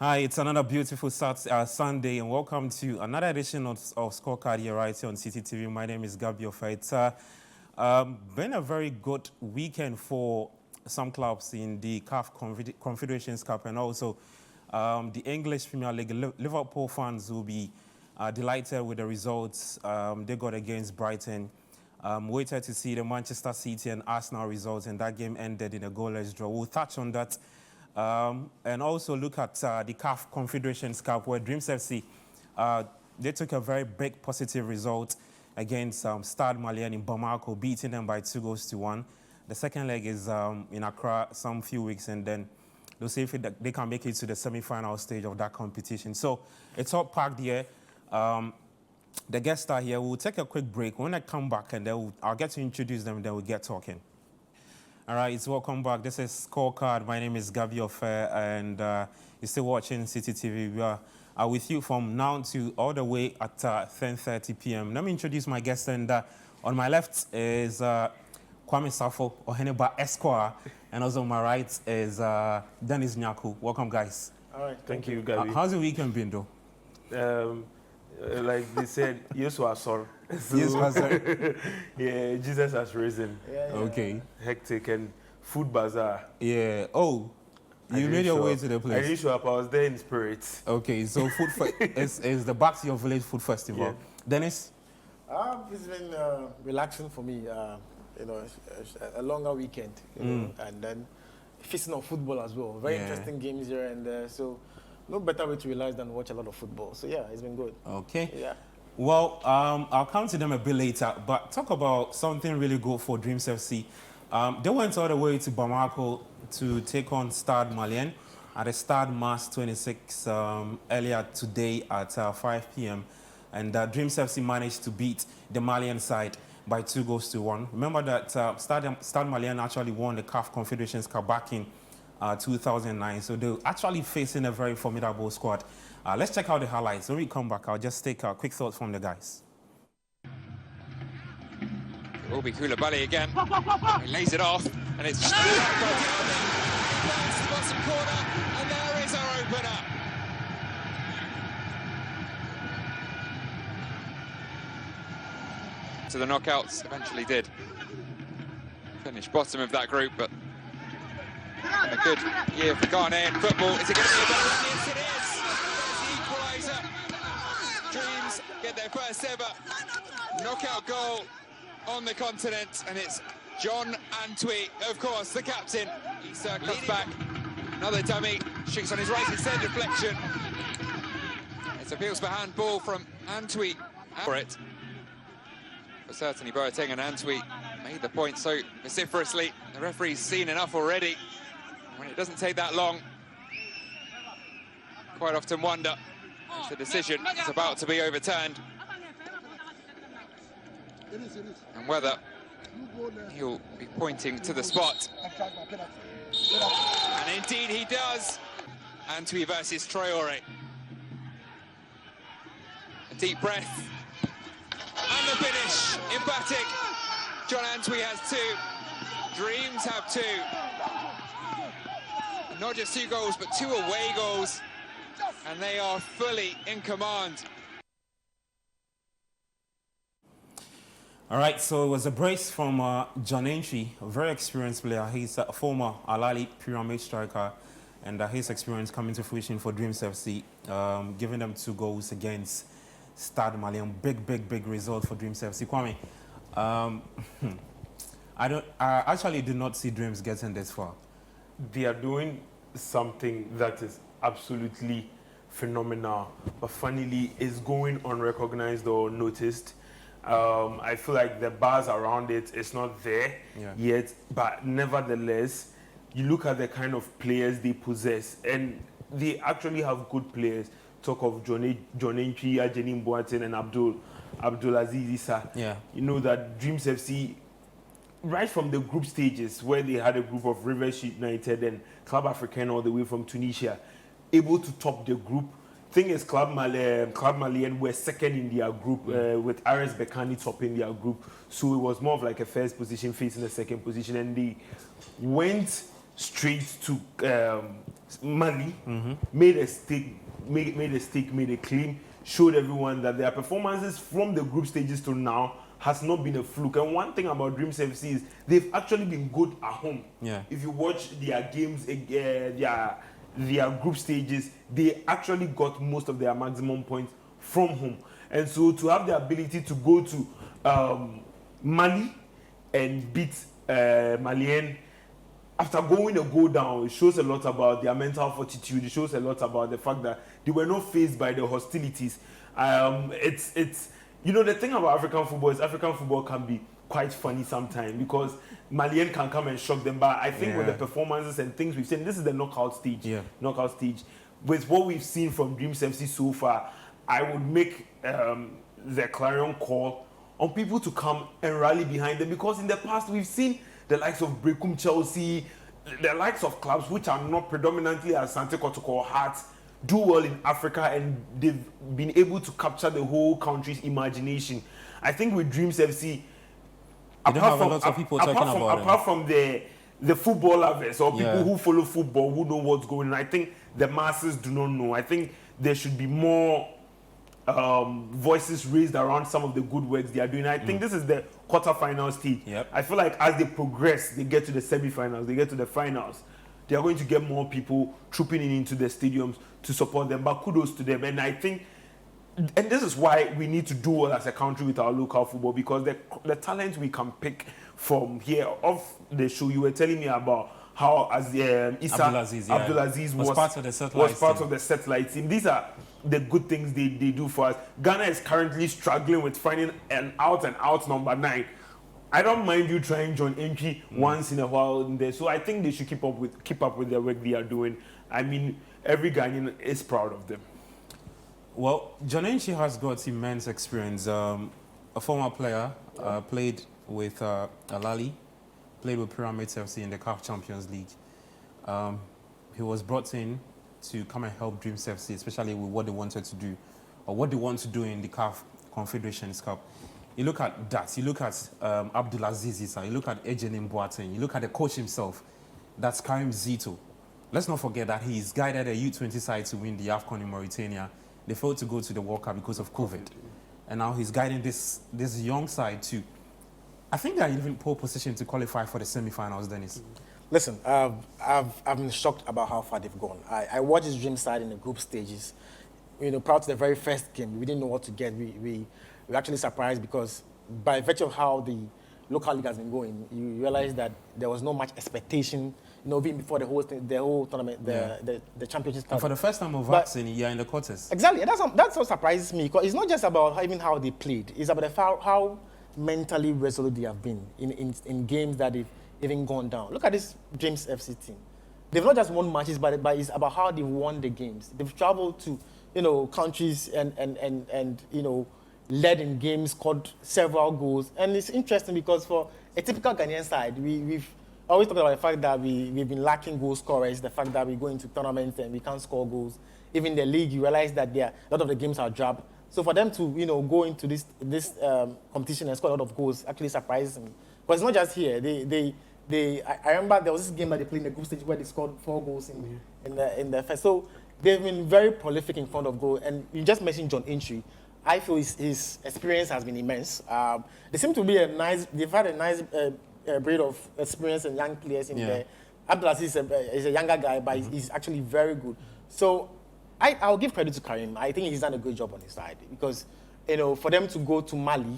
Hi, it's another beautiful Sunday, and welcome to another edition of Scorecard here right here on Citi TV. My name is Gabi Ofa. It's been a very good weekend for some clubs in the CAF Confederations Cup, and also the English Premier League. Liverpool fans will be delighted with the results they got against Brighton. Waited to see the Manchester City and Arsenal results, and that game ended in a goalless draw. We'll touch on that. And also look at the CAF Confederations Cup, where Dreams FC, they took a very big positive result against Stade Malien in Bamako, beating them by 2-1. The second leg is in Accra some few weeks, and then they'll see if they can make it to the semi-final stage of that competition. So it's all packed here. The guests are here. We'll take a quick break. When I come back, and then I'll get to introduce them, and then we'll get talking. All right, it's welcome back. This is Scorecard. My name is Gabi Ofa, and you're still watching Citi TV. We are with you from now to all the way at 10:30 p.m. Let me introduce my guest, and on my left is Kwame Safo Oheneba Esquire, and also on my right is Dennis Nyaku. Welcome, guys. All right, thank you, Gabi. How's the weekend been, though? Like they said, yes, we are sorry. So, Yes, Pastor. yeah, Jesus has risen. Yeah. Okay. Hectic and food bazaar. Yeah. Oh, you made your way to the place. I didn't show up. I was there in spirit. Okay, so is the Back to Your Village Food Festival. Yeah. Dennis? It's been relaxing for me. You know, a longer weekend, you know, and then feasting on football as well. Very interesting games here and there. So no better way to relax than watch a lot of football. So yeah, it's been good. Okay. Yeah. Well, I'll come to them a bit later, but talk about something really good for Dreams FC. They went all the way to Bamako to take on Stade Malien at the Stade Mas 26 earlier today at 5 p.m. And Dreams FC managed to beat the Malian side by 2-1. Remember that Stade Malien actually won the CAF Confederations Cup back in 2009, so they're actually facing a very formidable squad. Let's check out the highlights. When we come back, I'll just take a quick thoughts from the guys. It will be Koulibaly again. He lays it off, and it's the bottom corner, and there is our opener. So the knockouts eventually did finish bottom of that group, but a good year for Ghanaian football. Is it going to be a better one? Yes, it is. There's the equaliser. Dreams get their first ever knockout goal on the continent, and it's John Antwi, of course, the captain. He comes back. Another dummy. Shoots on his right instead, deflection. It's appeals for handball from Antwi for it. But certainly Boateng and Antwi made the point so vociferously. The referee's seen enough already. When it doesn't take that long, quite often wonder if the decision is about to be overturned and whether he'll be pointing to the spot. And indeed he does. Antwi versus Traore. A deep breath. And the finish, emphatic. John Antwi has two. Dreams have two. Not just 2 goals, but 2 away goals. And they are fully in command. All right, so it was a brace from John Antwi, a very experienced player. He's a former Al Ahly pyramid striker, and his experience coming to fruition for Dreams FC, giving them 2 goals against Stade Malien. Big result for Dreams FC. Kwame, I actually did not see Dreams getting this far. They are doing something that is absolutely phenomenal, but funnily is going unrecognized or noticed. I feel like the buzz around it is not there yet, but nevertheless, you look at the kind of players they possess, and they actually have good players. Talk of John Antwi, Ajeni Boateng, and Abdulaziz Issa. Yeah. You know that Dreams FC, right from the group stages where they had a group of Rivers United and Club Africain all the way from Tunisia, able to top the group. Thing is, Club Malien were second in their group with RS Berkane topping their group. So it was more of like a first position facing the second position, and they went straight to Mali, made a claim, showed everyone that their performances from the group stages to now has not been a fluke. And one thing about Dreams FC is they've actually been good at home. Yeah. If you watch their games, their group stages, they actually got most of their maximum points from home. And so to have the ability to go to Mali and beat Malien after going a goal down, it shows a lot about their mental fortitude. It shows a lot about the fact that they were not faced by the hostilities. It's you know, the thing about African football is African football can be quite funny sometimes because Malien can come and shock them. But I think with the performances and things we've seen, this is the knockout stage. Yeah. Knockout stage. With what we've seen from Dreams FC so far, I would make the clarion call on people to come and rally behind them, because in the past we've seen the likes of Brecum Chelsea, the likes of clubs which are not predominantly Asante Kotoko or Hearts, do well in Africa, and they've been able to capture the whole country's imagination. I think with Dreams FC, apart from the football lovers or people who follow football, who know what's going on, I think the masses do not know. I think there should be more voices raised around some of the good works they are doing. I think this is the quarterfinal stage. I feel like as they progress, they get to the semi-finals, they get to the finals, they are going to get more people trooping into the stadiums to support them. But kudos to them. And I think, and this is why we need to do well as a country with our local football, because the talent we can pick from here off the show, you were telling me about how as Abdulaziz was part of the satellite team. These are the good things they do for us. Ghana is currently struggling with finding an out number 9. I don't mind you trying John Entry once in a while in there. So I think they should keep up with the work they are doing. I mean, every Ghanaian is proud of them. Well, John Entry has got immense experience. A former player, played with Alali, played with Pyramids FC in the CAF Champions League. He was brought in to come and help Dreams FC, especially with what they wanted to do, or what they want to do in the CAF Confederations Cup. You look at that, you look at Abdulaziz Issa, you look at Ejenim Boateng, you look at the coach himself, that's Karim Zito. Let's not forget that he's guided a U20 side to win the AFCON in Mauritania. They failed to go to the World Cup because of COVID. And now he's guiding this young side to, I think they're even pole position to qualify for the semi-finals, Dennis. Listen, I've been shocked about how far they've gone. I watched this Dream side in the group stages. You know, prior to the very first game, we didn't know what to get. We were actually surprised because by virtue of how the local league has been going, you realize that there was not much expectation, you know, even before the whole tournament, the championship started. And for the first time of vaccine, you're in the quarters. Exactly. That's what surprises me, because it's not just about even how they played. It's about how mentally resolute they have been in games that they've even gone down. Look at this Dreams FC team. They've not just won matches, but it's about how they've won the games. They've traveled to, you know, countries and you know, led in games, scored several goals. And it's interesting because for a typical Ghanaian side, we've always talked about the fact that we've been lacking goal scorers, the fact that we go into tournaments and we can't score goals. Even the league, you realize that a lot of the games are drab. So for them to, you know, go into this competition and score a lot of goals actually surprises me. But it's not just here. I remember there was this game that they played in the group stage where they scored 4 goals in the first. So they've been very prolific in front of goal. And you just mentioned John Entry. I feel his experience has been immense. They seem to be they've had a nice breed of experience and young players in there. Abdulaziz is a younger guy, but he's actually very good. So I'll give credit to Karim. I think he's done a good job on his side, because, you know, for them to go to Mali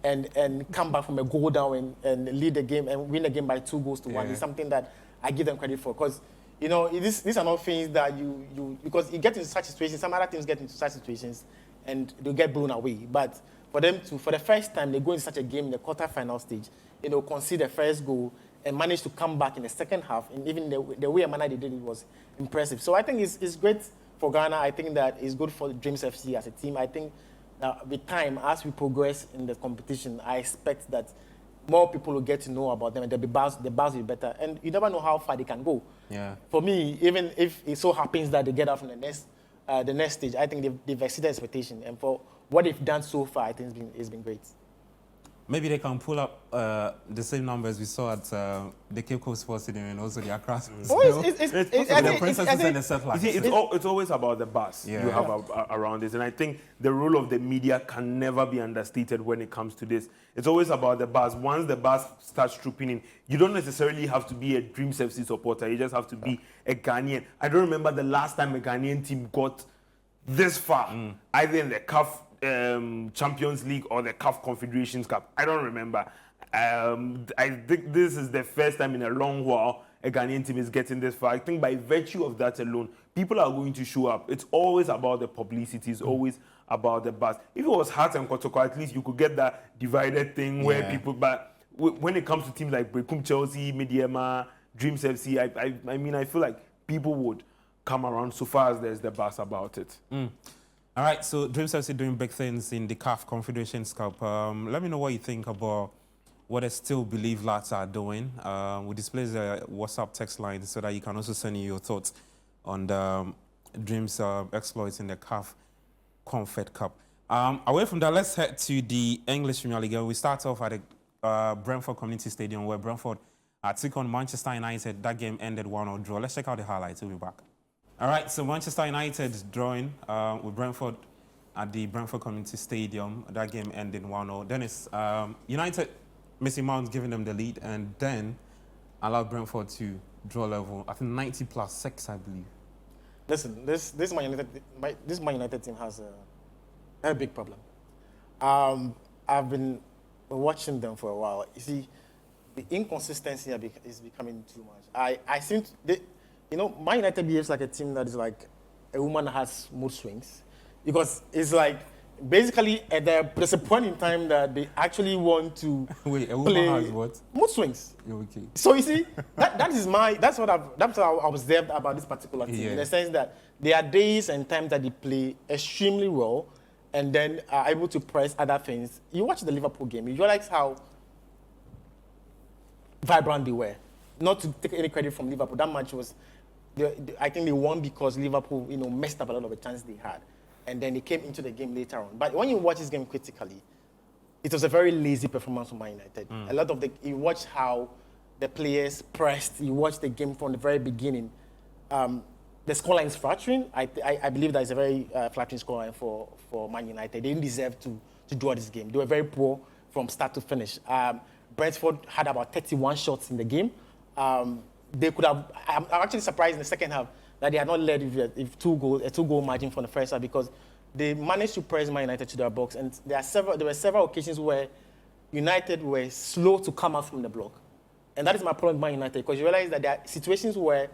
and come back from a goal down and lead the game and win the game by 2-1 is something that I give them credit for, because, you know, these are not things that you because you get into such situations, some other teams get into such situations and they'll get blown away. But for them to, for the first time, they go into such a game in the quarter-final stage, you know, concede the first goal and manage to come back in the second half, and even the way and manner they did it was impressive. So I think it's great for Ghana. I think that it's good for Dreams FC as a team. I think with time, as we progress in the competition, I expect that more people will get to know about them, and the buzz will be better. And you never know how far they can go. Yeah. For me, even if it so happens that they get out from the next stage, I think they've exceeded expectation. And for what they've done so far, I think it's been great. maybe they can pull up the same numbers we saw at the Cape Coast Sports Stadium and also the Accra. The Princesses and the Settlers. You see, it's always about the buzz you have around this. And I think the role of the media can never be understated when it comes to this. It's always about the buzz. Once the buzz starts trooping in, you don't necessarily have to be a Dreams FC supporter. You just have to be a Ghanaian. I don't remember the last time a Ghanaian team got this far, either in the CAF Champions League or the CAF Confederations Cup. I don't remember. I think this is the first time in a long while a Ghanaian team is getting this far. I think by virtue of that alone, people are going to show up. It's always about the publicity. It's always about the buzz. If it was Hearts and Kotoko, at least you could get that divided thing where people... But when it comes to teams like Brekum Chelsea, Mediema, Dreams FC, I mean, I feel like people would come around so far as there's the buzz about it. All right, so Dreams FC doing big things in the CAF Confederations Cup. Let me know what you think about what I still believe lads are doing. We display the WhatsApp text line so that you can also send in your thoughts on the Dreams exploits in the CAF Confed Cup. Away from that, let's head to the English Premier League. We start off at the Brentford Community Stadium where Brentford took on Manchester United. That game ended 1-0 draw. Let's check out the highlights. We'll be back. All right, so Manchester United drawing with Brentford at the Brentford Community Stadium. That game ended 1-0. Then it's United, Mason Mount giving them the lead, and then allowed Brentford to draw level. I think 90+6, I believe. Listen, this Man United team has a very big problem. I've been watching them for a while. You see, the inconsistency is becoming too much. I seem to, Man United behaves like a team that is like a woman that has mood swings, because it's like basically there's a point in time that they actually want to Wait, a woman has what? Mood swings. Okay. So you see, that's what I observed about this particular team, in the sense that there are days and times that they play extremely well and then are able to press other things. You watch the Liverpool game, you realize how vibrant they were. Not to take any credit from Liverpool, that match was, I think they won because Liverpool, messed up a lot of the chances they had. And then they came into the game later on. But when you watch this game critically, it was a very lazy performance from Man United. A lot of you watch how the players pressed, you watch the game from the very beginning. The scoreline is flattering. I believe that is a very flattering scoreline for Man United. They didn't deserve to draw this game. They were very poor from start to finish. Brentford had about 31 shots in the game. They could have. I'm actually surprised in the second half that they had not led with a two-goal margin from the first half, because they managed to press Man United to their box, and there were several occasions where United were slow to come out from the block, and that is my problem with Man United, because you realize that there are situations where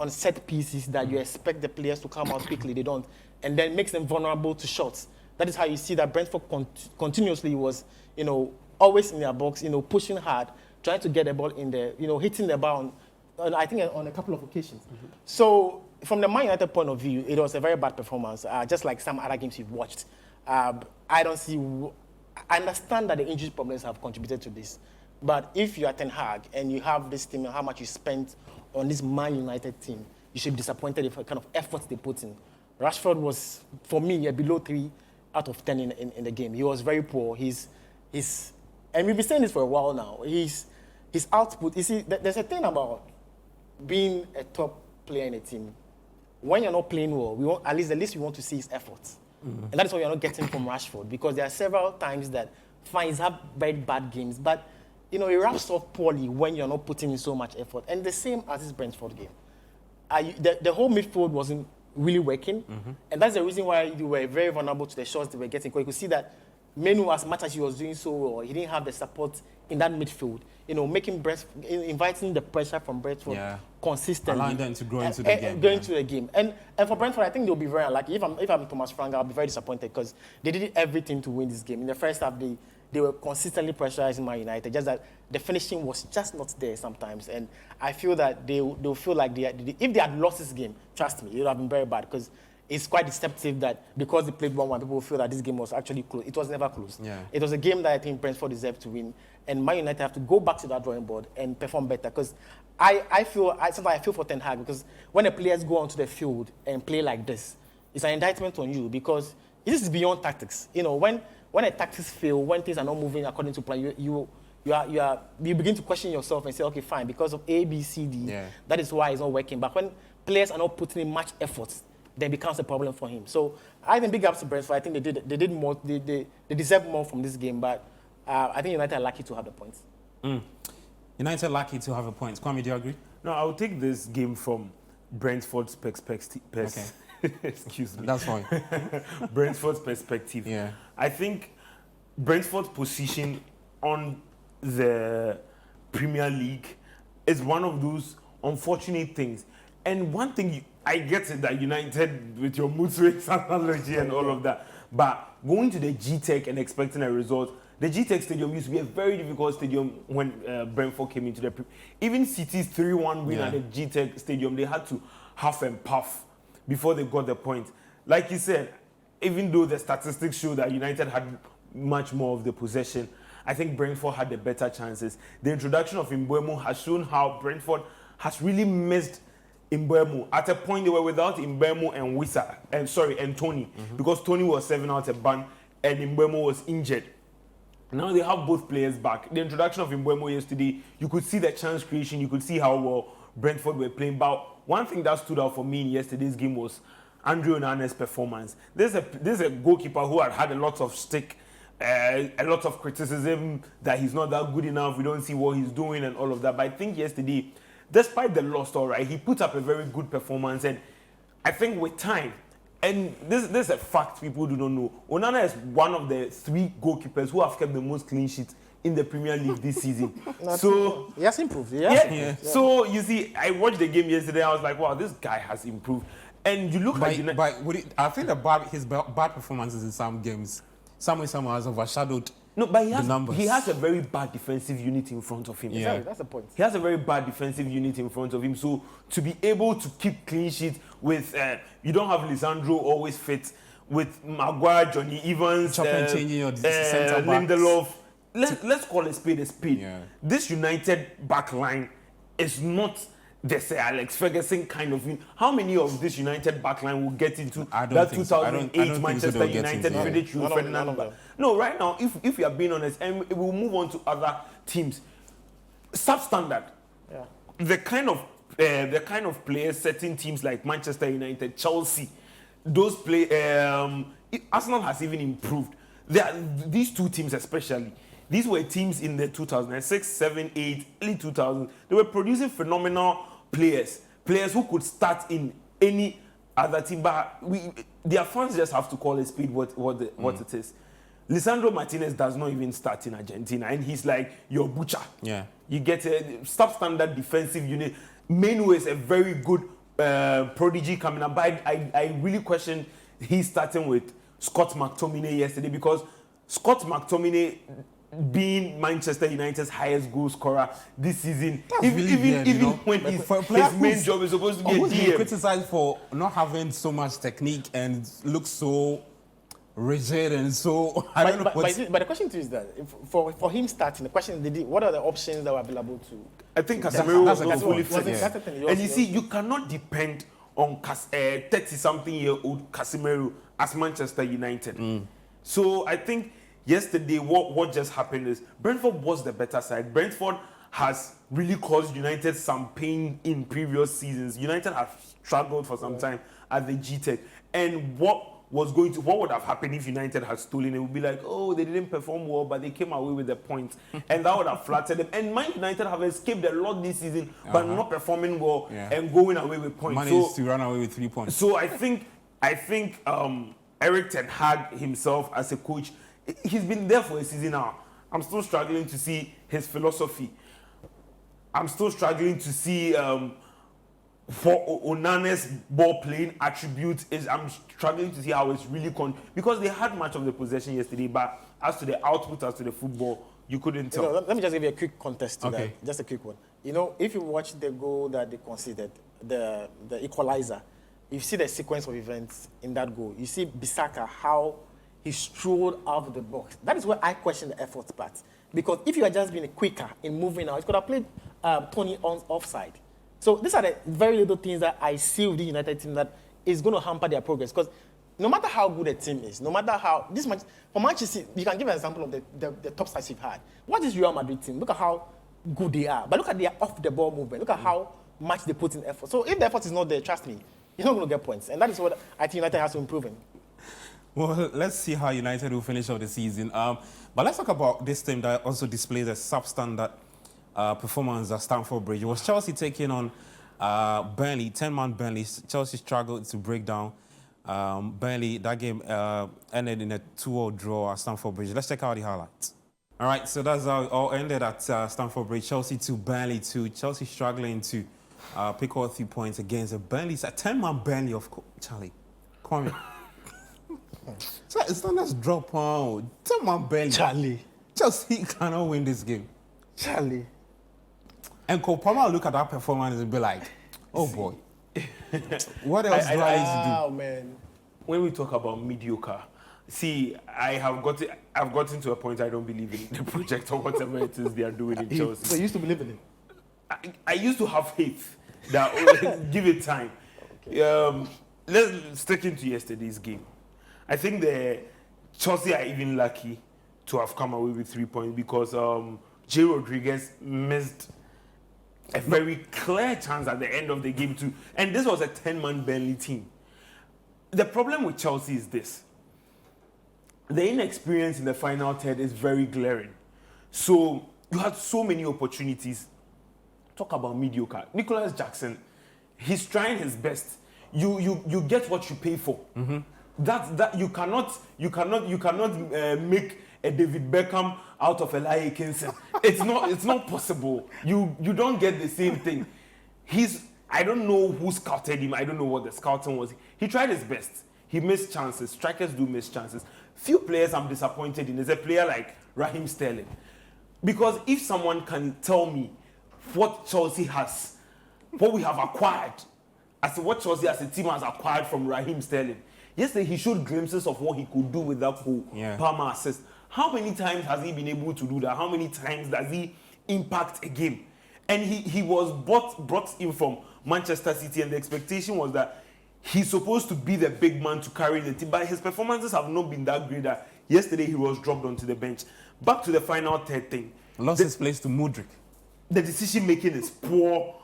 on set pieces that you expect the players to come out quickly, they don't, and then makes them vulnerable to shots. That is how you see that Brentford continuously was, always in their box, pushing hard, trying to get the ball in there, hitting the ball I think on a couple of occasions. So from the Man United point of view, it was a very bad performance, just like some other games you've watched. I understand that the injury problems have contributed to this, but if you are Ten Hag and you have this team and how much you spent on this Man United team, you should be disappointed with the kind of efforts they put in. Rashford was, for me, a below 3 out of 10 in the game. He was very poor. And we've been saying this for a while now. His output, you see, there's a thing about being a top player in a team. When you're not playing well, at least we want to see his efforts. And that is what you're not getting from Rashford, because there are several times that he's had very bad games, but he wraps up poorly when you're not putting in so much effort. And the same as this Brentford game. The whole midfield wasn't really working, and that's the reason why you were very vulnerable to the shots they were getting. Because you could see that Menu, as much as he was doing so well, he didn't have the support in that midfield. Inviting the pressure from Brentford consistently, allowing them to grow into the game. And for Brentford, I think they'll be very unlucky. If I'm Thomas Frank, I'll be very disappointed, because they did everything to win this game. In the first half, they were consistently pressurizing Man United, just that the finishing was just not there sometimes. And I feel that they'll feel like if they had lost this game, trust me, it would have been very bad, because it's quite deceptive that because they played 1-1, people feel that this game was actually close. It was never close. It was a game that I think Brentford deserved to win, and Man United have to go back to that drawing board and perform better. Because I feel for Ten Hag, because when the players go onto the field and play like this, it's an indictment on you, because this is beyond tactics. When when the tactics fail, when things are not moving according to plan, you begin to question yourself and say, okay, fine, because of A, B, C, D, that is why it's not working. But when players are not putting in much effort, then it becomes a problem for him. So I think big ups to Brentford. I think they did more. They deserve more from this game. But I think United are lucky to have the points. United lucky to have a point. Kwame, do you agree? No, I'll take this game from Brentford's perspective. Okay. Excuse me. That's fine. Brentford's perspective. Yeah. I think Brentford's position on the Premier League is one of those unfortunate things. And one thing, I get it that United, with your mood swings analogy and all of that, but going to the G-Tech and expecting a result, the G-Tech Stadium used to be a very difficult stadium when Brentford came into the even City's 3-1 win at the G-Tech Stadium, they had to huff and puff before they got the point. Like you said, even though the statistics show that United had much more of the possession, I think Brentford had the better chances. The introduction of Mbeumo has shown how Brentford has really missed Mbeumo. At a point, they were without Mbeumo and Wissa, and Tony, because Tony was 7 out a ban and Mbeumo was injured. Now they have both players back. The introduction of Mbeumo yesterday, you could see the chance creation, you could see how well Brentford were playing. But one thing that stood out for me in yesterday's game was Andre Onane's performance. There's a goalkeeper who had a lot of stick, a lot of criticism that he's not that good enough, we don't see what he's doing and all of that. But I think yesterday, despite the loss, all right, he put up a very good performance. And I think with time, and this is a fact people do not know, Onana is one of the 3 goalkeepers who have kept the most clean sheets in the Premier League this season. So he has improved. So you see, I watched the game yesterday. I was like, wow, this guy has improved. And you look at United. I think his bad performances in some games, someone has overshadowed. No, but he has a very bad defensive unit in front of him. Yeah, that's the point. He has a very bad defensive unit in front of him. So to be able to keep clean sheet with, you don't have Lisandro always fit, with Maguire, Johnny Evans, changing your center backs. Lindelof. Let's call a spade a spade. Yeah. This United back line is not the Sir Alex Ferguson kind of. How many of this United backline will get into that 2008 Manchester United Frederick Ferdinand? No, right now, if you are being honest, and we'll move on to other teams, substandard. Yeah. The kind of players certain teams like Manchester United, Chelsea, those Arsenal has even improved. These 2 teams especially. These were teams in the 2006, 7, 8, early 2000s. They were producing phenomenal players who could start in any other team. But their fans just have to call a spade what it is. Lisandro Martinez does not even start in Argentina, and he's like your butcher. Yeah, you get a substandard defensive unit. Menu is a very good prodigy coming up. But I really question he's starting with Scott McTominay yesterday, because Scott McTominay, being Manchester United's highest goal scorer this season, even when his main job is supposed to be a DM. Criticized for not having so much technique and look so rigid and so I don't know. But the question to you is that for him starting, the question what are the options that were available to? I think Casemiro was not fully fit. And you see, you cannot depend on 30-something-year-old Casemiro as Manchester United. So I think yesterday, what just happened is Brentford was the better side. Brentford has really caused United some pain in previous seasons. United have struggled for some time at the G-Tech. And what would have happened if United had stolen it? Would be like, oh, they didn't perform well, but they came away with the point. And that would have flattered them. And Man United have escaped a lot this season, but not performing well and going away with points. Managed to run away with 3 points. So I think Eric Ten Hag himself as a coach, he's been there for a season now. I'm still struggling to see his philosophy. I'm still struggling to see for Onane's ball playing attributes. I'm struggling to see how it's really because they had much of the possession yesterday, but as to the output, as to the football, you couldn't tell. Let me just give you a quick contest to that. Just a quick one. If you watch the goal that they conceded, the equalizer, you see the sequence of events in that goal. You see Bissaka, how he strolled out of the box. That is where I question the effort part. Because if you had just been quicker in moving out, you could have played Tony on offside. So these are the very little things that I see with the United team that is going to hamper their progress. Because no matter how good a team is, no matter how this much for Manchester City, you can give an example of the top sides you've had. What is Real Madrid team? Look at how good they are, but look at their off the ball movement. Look at how much they put in effort. So if the effort is not there, trust me, you're not going to get points, and that is what I think United has to improve in. Well, let's see how United will finish off the season. But let's talk about this team that also displays a substandard performance at Stamford Bridge. It was Chelsea taking on Burnley, 10-man Burnley. Chelsea struggled to break down Burnley. That game ended in a 2-2 draw at Stamford Bridge. Let's check out the highlights. All right, so that's how it all ended at Stamford Bridge. Chelsea 2, Burnley 2. Chelsea struggling to pick all 3 points against a Burnley. It's a 10-man Burnley of Charlie. Come here. So it's not let's drop on 10-man Burnley. Charlie. Chelsea cannot win this game. Charlie. And Kopama will look at that performance and be like, oh boy. What else do I need to do? Oh man. When we talk about mediocre, see, I've gotten to a point I don't believe in the project or whatever it is they are doing in Chelsea. So you used to believe in it? I used to have faith that give it time. Okay. Let's stick into yesterday's game. I think the Chelsea are even lucky to have come away with 3 points because Jay Rodriguez missed a very clear chance at the end of the game too. And this was a 10-man Burnley team. The problem with Chelsea is this. The inexperience in the final third is very glaring. So you had so many opportunities. Talk about mediocre. Nicholas Jackson, he's trying his best. You get what you pay for. Mm-hmm. That you cannot make a David Beckham out of a Eli Kinson. It's not possible. You don't get the same thing. I don't know who scouted him. I don't know what the scouting was. He tried his best. He missed chances. Strikers do miss chances. Few players I'm disappointed in is a player like Raheem Sterling. Because if someone can tell me what Chelsea has, what we have acquired, as what Chelsea as a team has acquired from Raheem Sterling. Yesterday he showed glimpses of what he could do with that Palmer assist. How many times has he been able to do that? How many times does he impact a game? And he was brought in from Manchester City, and the expectation was that he's supposed to be the big man to carry the team, but his performances have not been that great that yesterday he was dropped onto the bench. Back to the final third thing. Lost his place to Mudryk. The decision making is poor.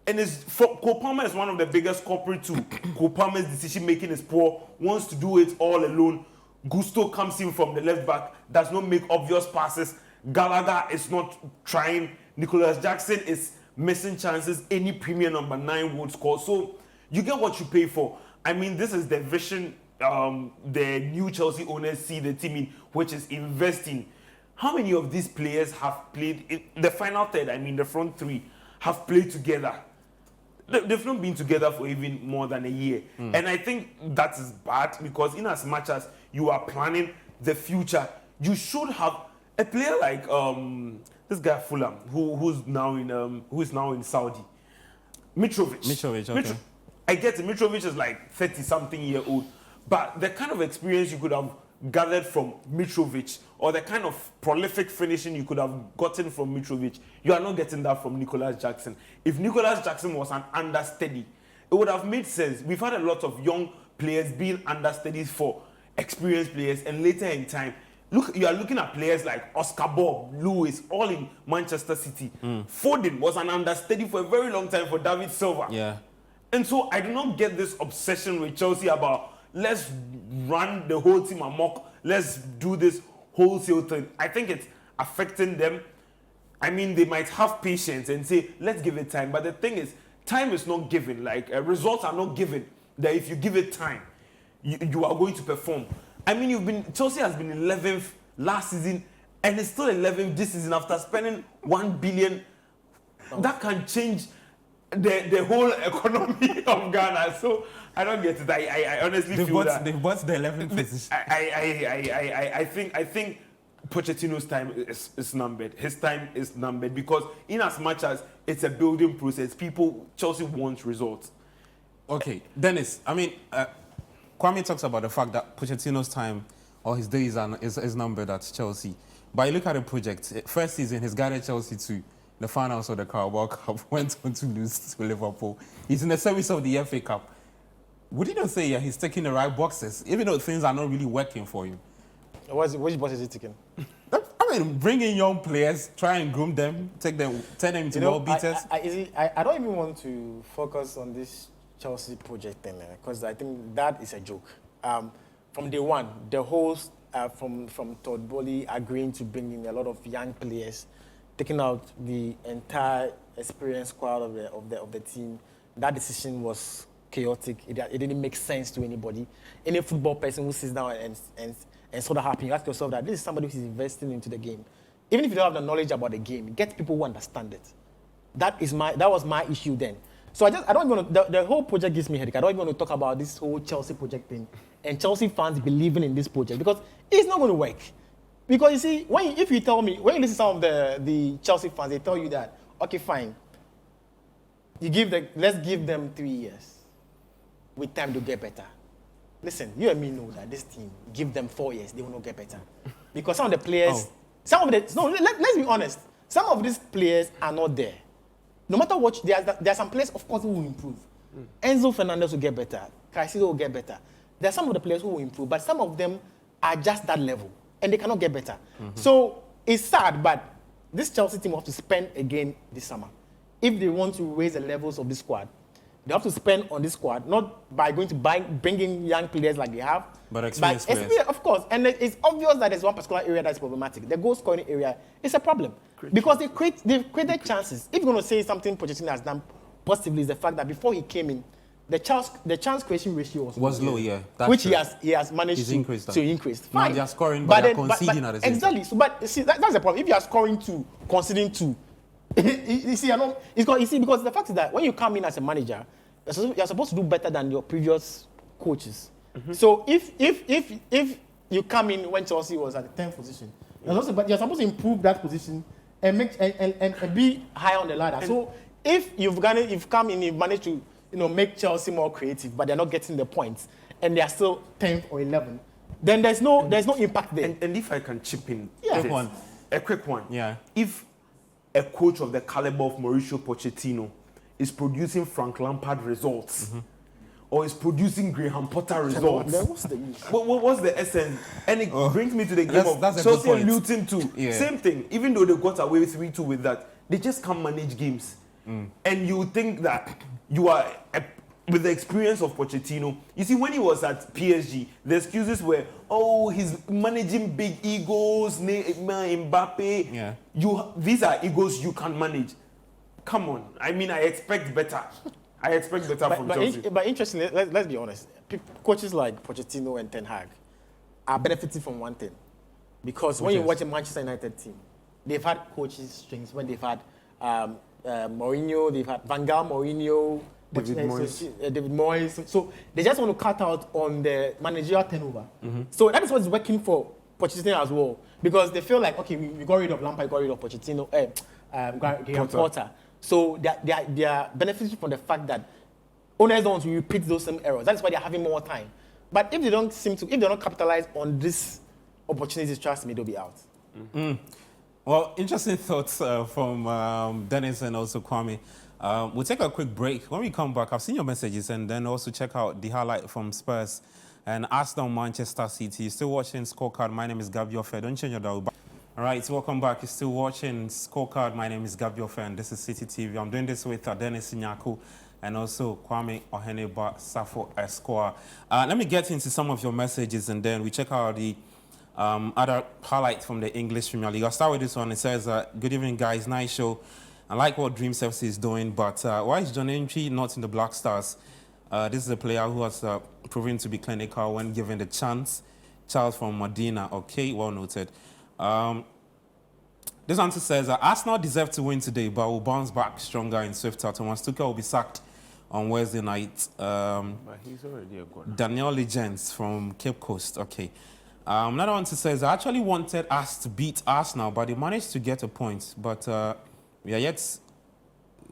And Cole Palmer is one of the biggest culprits too. Cole Palmer's decision making is poor, wants to do it all alone. Gusto comes in from the left back, does not make obvious passes. Gallagher is not trying. Nicholas Jackson is missing chances. Any premier number 9 would score. So you get what you pay for. I mean, this is the vision the new Chelsea owners see the team in, which is investing. How many of these players have played in the final third? I mean, the front three have played together. They've not been together for even more than a year. And I think that is bad because in as much as you are planning the future, you should have a player like this guy Fulham, who is now in Saudi. Mitrovic. Okay. I get it. Mitrovic is like 30-something year old. But the kind of experience you could have gathered from Mitrovic or the kind of prolific finishing you could have gotten from Mitrovic, you are not getting that from Nicholas Jackson. If Nicholas Jackson was an understudy, it would have made sense. We've had a lot of young players being understudies for experienced players, and later in time, you are looking at players like Oscar Bob, Lewis, all in Manchester City. Foden was an understudy for a very long time for David Silva. Yeah. And so I do not get this obsession with Chelsea about let's run the whole team amok, let's do this wholesale thing. I think it's affecting them. I mean, they might have patience and say, let's give it time. But the thing is, time is not given. Like, results are not given. That if you give it time, you are going to perform. I mean, Chelsea has been 11th last season, and it's still 11th this season after spending 1 billion. That can change the whole economy of Ghana. So I don't get it. I honestly feel that they've bought the 11th position. I think Pochettino's time is numbered. His time is numbered because in as much as it's a building process, Chelsea wants results. Okay, Dennis, I mean, Kwame talks about the fact that Pochettino's time or his days is numbered at Chelsea. But you look at the project, first season, he's guided Chelsea to the finals of the Carabao Cup, went on to lose to Liverpool. He's in the semis of the FA Cup. would you not say he's taking the right boxes, even though things are not really working for him? Which box is he taking? I mean, bring in young players, try and groom them, turn them into world beaters. I don't even want to focus on this Chelsea project thing because I think that is a joke. From day one, the host from Todd Bowley agreeing to bring in a lot of young players, taking out the entire experienced squad of the team. That decision was chaotic. It didn't make sense to anybody. Any football person who sits down and saw that happen, you ask yourself that this is somebody who's investing into the game. Even if you don't have the knowledge about the game, get people who understand it. That was my issue then. So I don't even want to, the whole project gives me headache. I don't even want to talk about this whole Chelsea project thing and Chelsea fans believing in this project because it's not going to work. Because you see, when you listen to some of the Chelsea fans, they tell you that, okay, fine, let's give them 3 years with time to get better. Listen, you and me know that this team, give them 4 years, they will not get better. Because some of the players, let's be honest, some of these players are not there. No matter what, there are some players, of course, who will improve. Enzo Fernandez will get better. Caicedo will get better. There are some of the players who will improve, but some of them are just that level, and they cannot get better. So it's sad, but this Chelsea team will have to spend again this summer. If they want to raise the levels of the squad, they have to spend on this squad, not by going to bring in young players like they have, but experienced players. Of course. And it's obvious that there's one particular area that's problematic. The goal scoring area is a problem because they've created chances. If you're going to say something Pochettino has done positively, is the fact that before he came in, the chance creation ratio was low, yeah. Which he has managed to increase. Fine. Now they are scoring, but they are conceding at the same time. Exactly. So, but see, that's the problem. If you are scoring 2, conceding 2, you see, because the fact is that when you come in as a manager, you're supposed to do better than your previous coaches. So if you come in when Chelsea was at the 10th position, you're supposed to improve that position and make and be high on the ladder. So if you've come in, you've managed to make Chelsea more creative, but they're not getting the points, and they are still 10th or 11th, then there's no impact there. And if I can chip in, a quick one. Yeah. If a coach of the caliber of Mauricio Pochettino is producing Frank Lampard results, or is producing Graham Potter results, then what's the use? What's the essence? And it brings me to the game of that's Chelsea and Luton too. Yeah. Same thing. Even though they got away with 3-2 with that, they just can't manage games. And you think that you are with the experience of Pochettino. You see, when he was at PSG, the excuses were, he's managing big egos, Neymar, Mbappe. Yeah. These are egos you can manage. Come on. I mean, I expect better. From Chelsea. But interestingly, let's be honest. Coaches like Pochettino and Ten Hag are benefiting from one thing. Because when you watch a Manchester United team, they've had coaches strings when they've had Mourinho, they've had Van Gaal, Mourinho, David Moyes. So they just want to cut out on the managerial turnover. So that is what's working for Pochettino as well. Because they feel like, okay, we got rid of Lampard, got rid of Pochettino, Graham Potter. So they are benefiting from the fact that owners don't want to repeat those same errors. That's why they're having more time. But if they don't capitalize on this opportunities, trust me, they'll be out. Well, interesting thoughts from Dennis and also Kwame. We'll take a quick break. When we come back, I've seen your messages, and then also check out the highlight from Spurs and Arsenal, Manchester City. You're still watching Scorecard. My name is Gabriel Fair. Don't change your dial. All right, welcome back. You're still watching Scorecard. My name is Gabriel Fair, and this is Citi TV. I'm doing this with Dennis Nyaku and also Kwame Oheneba Safo Esquire. Let me get into some of your messages, and then we check out the other highlights from the English Premier League. I'll start with this one. It says, good evening, guys. Nice show. I like what Dream FC is doing, but why is John Entry not in the Black Stars? This is a player who has proven to be clinical when given the chance. Charles from Medina. Okay, well noted. This answer says, Arsenal deserve to win today, but will bounce back stronger in swifter. Thomas Tuchel will be sacked on Wednesday night. But he's already a goner. Daniel Legends from Cape Coast. Okay. Another one says, I actually wanted us to beat Arsenal, but they managed to get a point. But we are yet...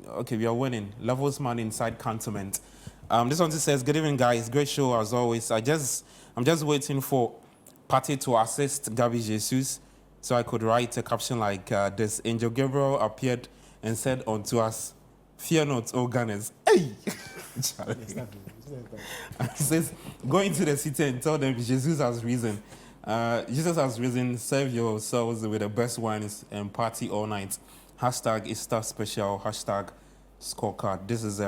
Okay, we are winning. Levels man inside cantonment. This one says, good evening, guys. Great show, as always. I'm just waiting for Partey to assist Gabi Jesus so I could write a caption like this. Angel Gabriel appeared and said unto us, Fear not, O Gunners. Hey! Charlie. He says, go into the city and tell them Jesus has risen. Jesus has risen. Serve yourselves with the best wines and party all night. Hashtag Easter special. Hashtag scorecard. This is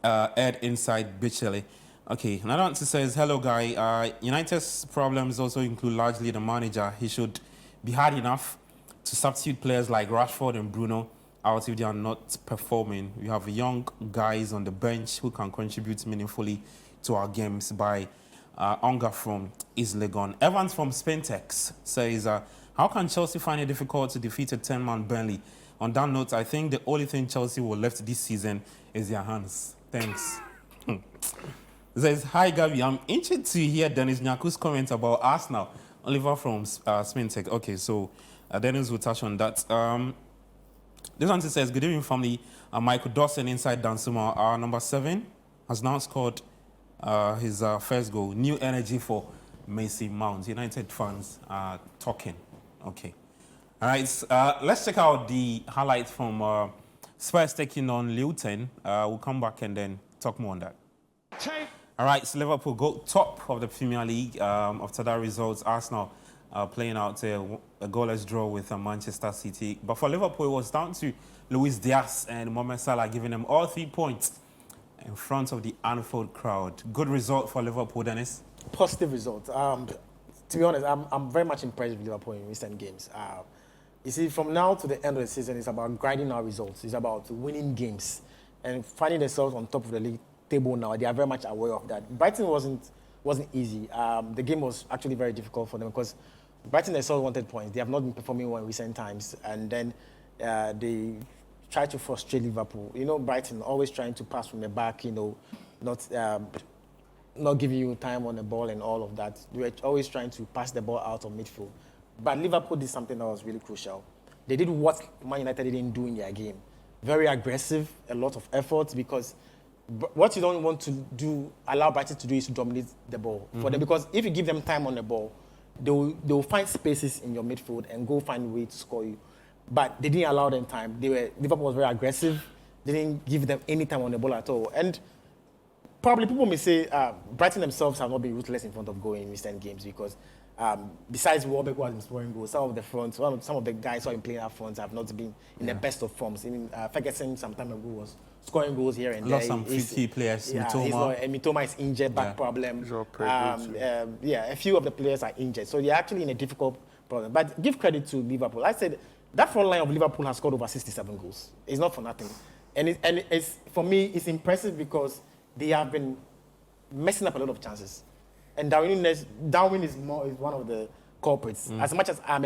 Ed inside Bitchely. Okay, another answer says, hello guy. United's problems also include largely the manager. He should be hard enough to substitute players like Rashford and Bruno out if they are not performing. We have young guys on the bench who can contribute meaningfully to our games. By Onga from East Legon. Evans from Spentex says, how can Chelsea find it difficult to defeat a 10-man Burnley? On that note, I think the only thing Chelsea will left this season is their hands. Thanks. It says, hi Gabi, I'm interested to hear Dennis Nyaku's comment about Arsenal. Oliver from Spintech. Okay, so Dennis will touch on that. This one says, good evening family. Michael Dawson inside Dansuma. Our number 7 has now scored his first goal. New energy for Mason Mount. United fans are talking. Okay. All right, let's check out the highlights from Spurs taking on Luton. We'll come back and then talk more on that. All right, so Liverpool go top of the Premier League after that result. Arsenal playing out a goalless draw with Manchester City. But for Liverpool, it was down to Luis Diaz and Mohamed Salah giving them all 3 points in front of the Anfield crowd. Good result for Liverpool, Dennis. Positive result. To be honest, I'm very much impressed with Liverpool in recent games. You see, from now to the end of the season, it's about grinding our results. It's about winning games and finding themselves on top of the league table now. They are very much aware of that. Brighton wasn't easy. The game was actually very difficult for them because Brighton themselves wanted points. They have not been performing well in recent times, and then they tried to frustrate Liverpool. You know, Brighton always trying to pass from the back. You know, not giving you time on the ball and all of that. They were always trying to pass the ball out of midfield. But Liverpool did something that was really crucial. They did what Man United didn't do in their game. Very aggressive, a lot of effort, because what you don't want to do, allow Brighton to do, is to dominate the ball for them. Because if you give them time on the ball, they will find spaces in your midfield and go find a way to score you. But they didn't allow them time. Liverpool was very aggressive. They didn't give them any time on the ball at all. And probably people may say Brighton themselves have not been ruthless in front of goal in recent games because besides Welbeck, who has been scoring goals, some of the guys who have been playing up front have not been in the best of forms. I mean, Ferguson some time ago was scoring goals here and there. Lost some key players. Mitoma is injured, back problem. A few of the players are injured, so they're actually in a difficult problem. But give credit to Liverpool. I said that front line of Liverpool has scored over 67 goals. It's not for nothing, and it's for me it's impressive because they have been messing up a lot of chances. And Darwin is one of the culprits. As much as I'm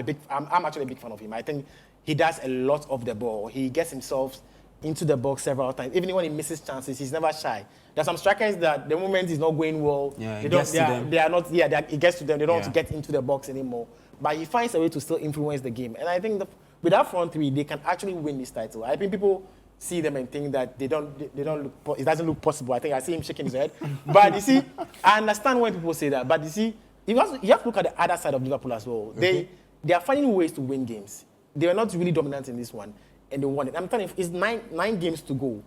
actually a big fan of him. I think he does a lot of the ball. He gets himself into the box several times. Even when he misses chances, he's never shy. There's some strikers that the moment is not going well, he gets to them. They don't want to get into the box anymore. But he finds a way to still influence the game. And I think with that front three, they can actually win this title. I think people see them and think that they don't look, it doesn't look possible. I think I see him shaking his head. But you see, I understand when people say that. But you see, you have to look at the other side of Liverpool as well. They are finding ways to win games. They were not really dominant in this one, and they won it. I'm telling you, it's nine games to go.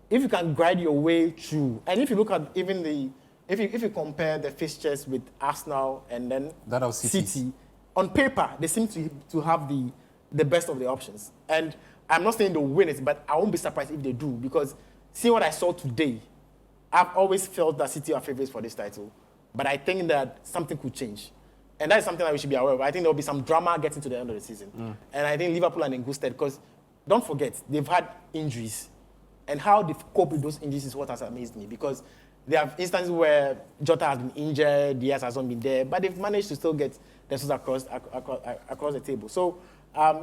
If you can grind your way through, and if you look at even if you compare the fixtures with Arsenal and then City, on paper they seem to have the best of the options. And I'm not saying they'll win it, but I won't be surprised if they do, because seeing what I saw today, I've always felt that City are favourites for this title. But I think that something could change. And that is something that we should be aware of. I think there will be some drama getting to the end of the season. And I think Liverpool are in good stead, because don't forget, they've had injuries. And how they've coped with those injuries is what has amazed me, because they have instances where Jota has been injured, Diaz has not been there, but they've managed to still get themselves across the table. So,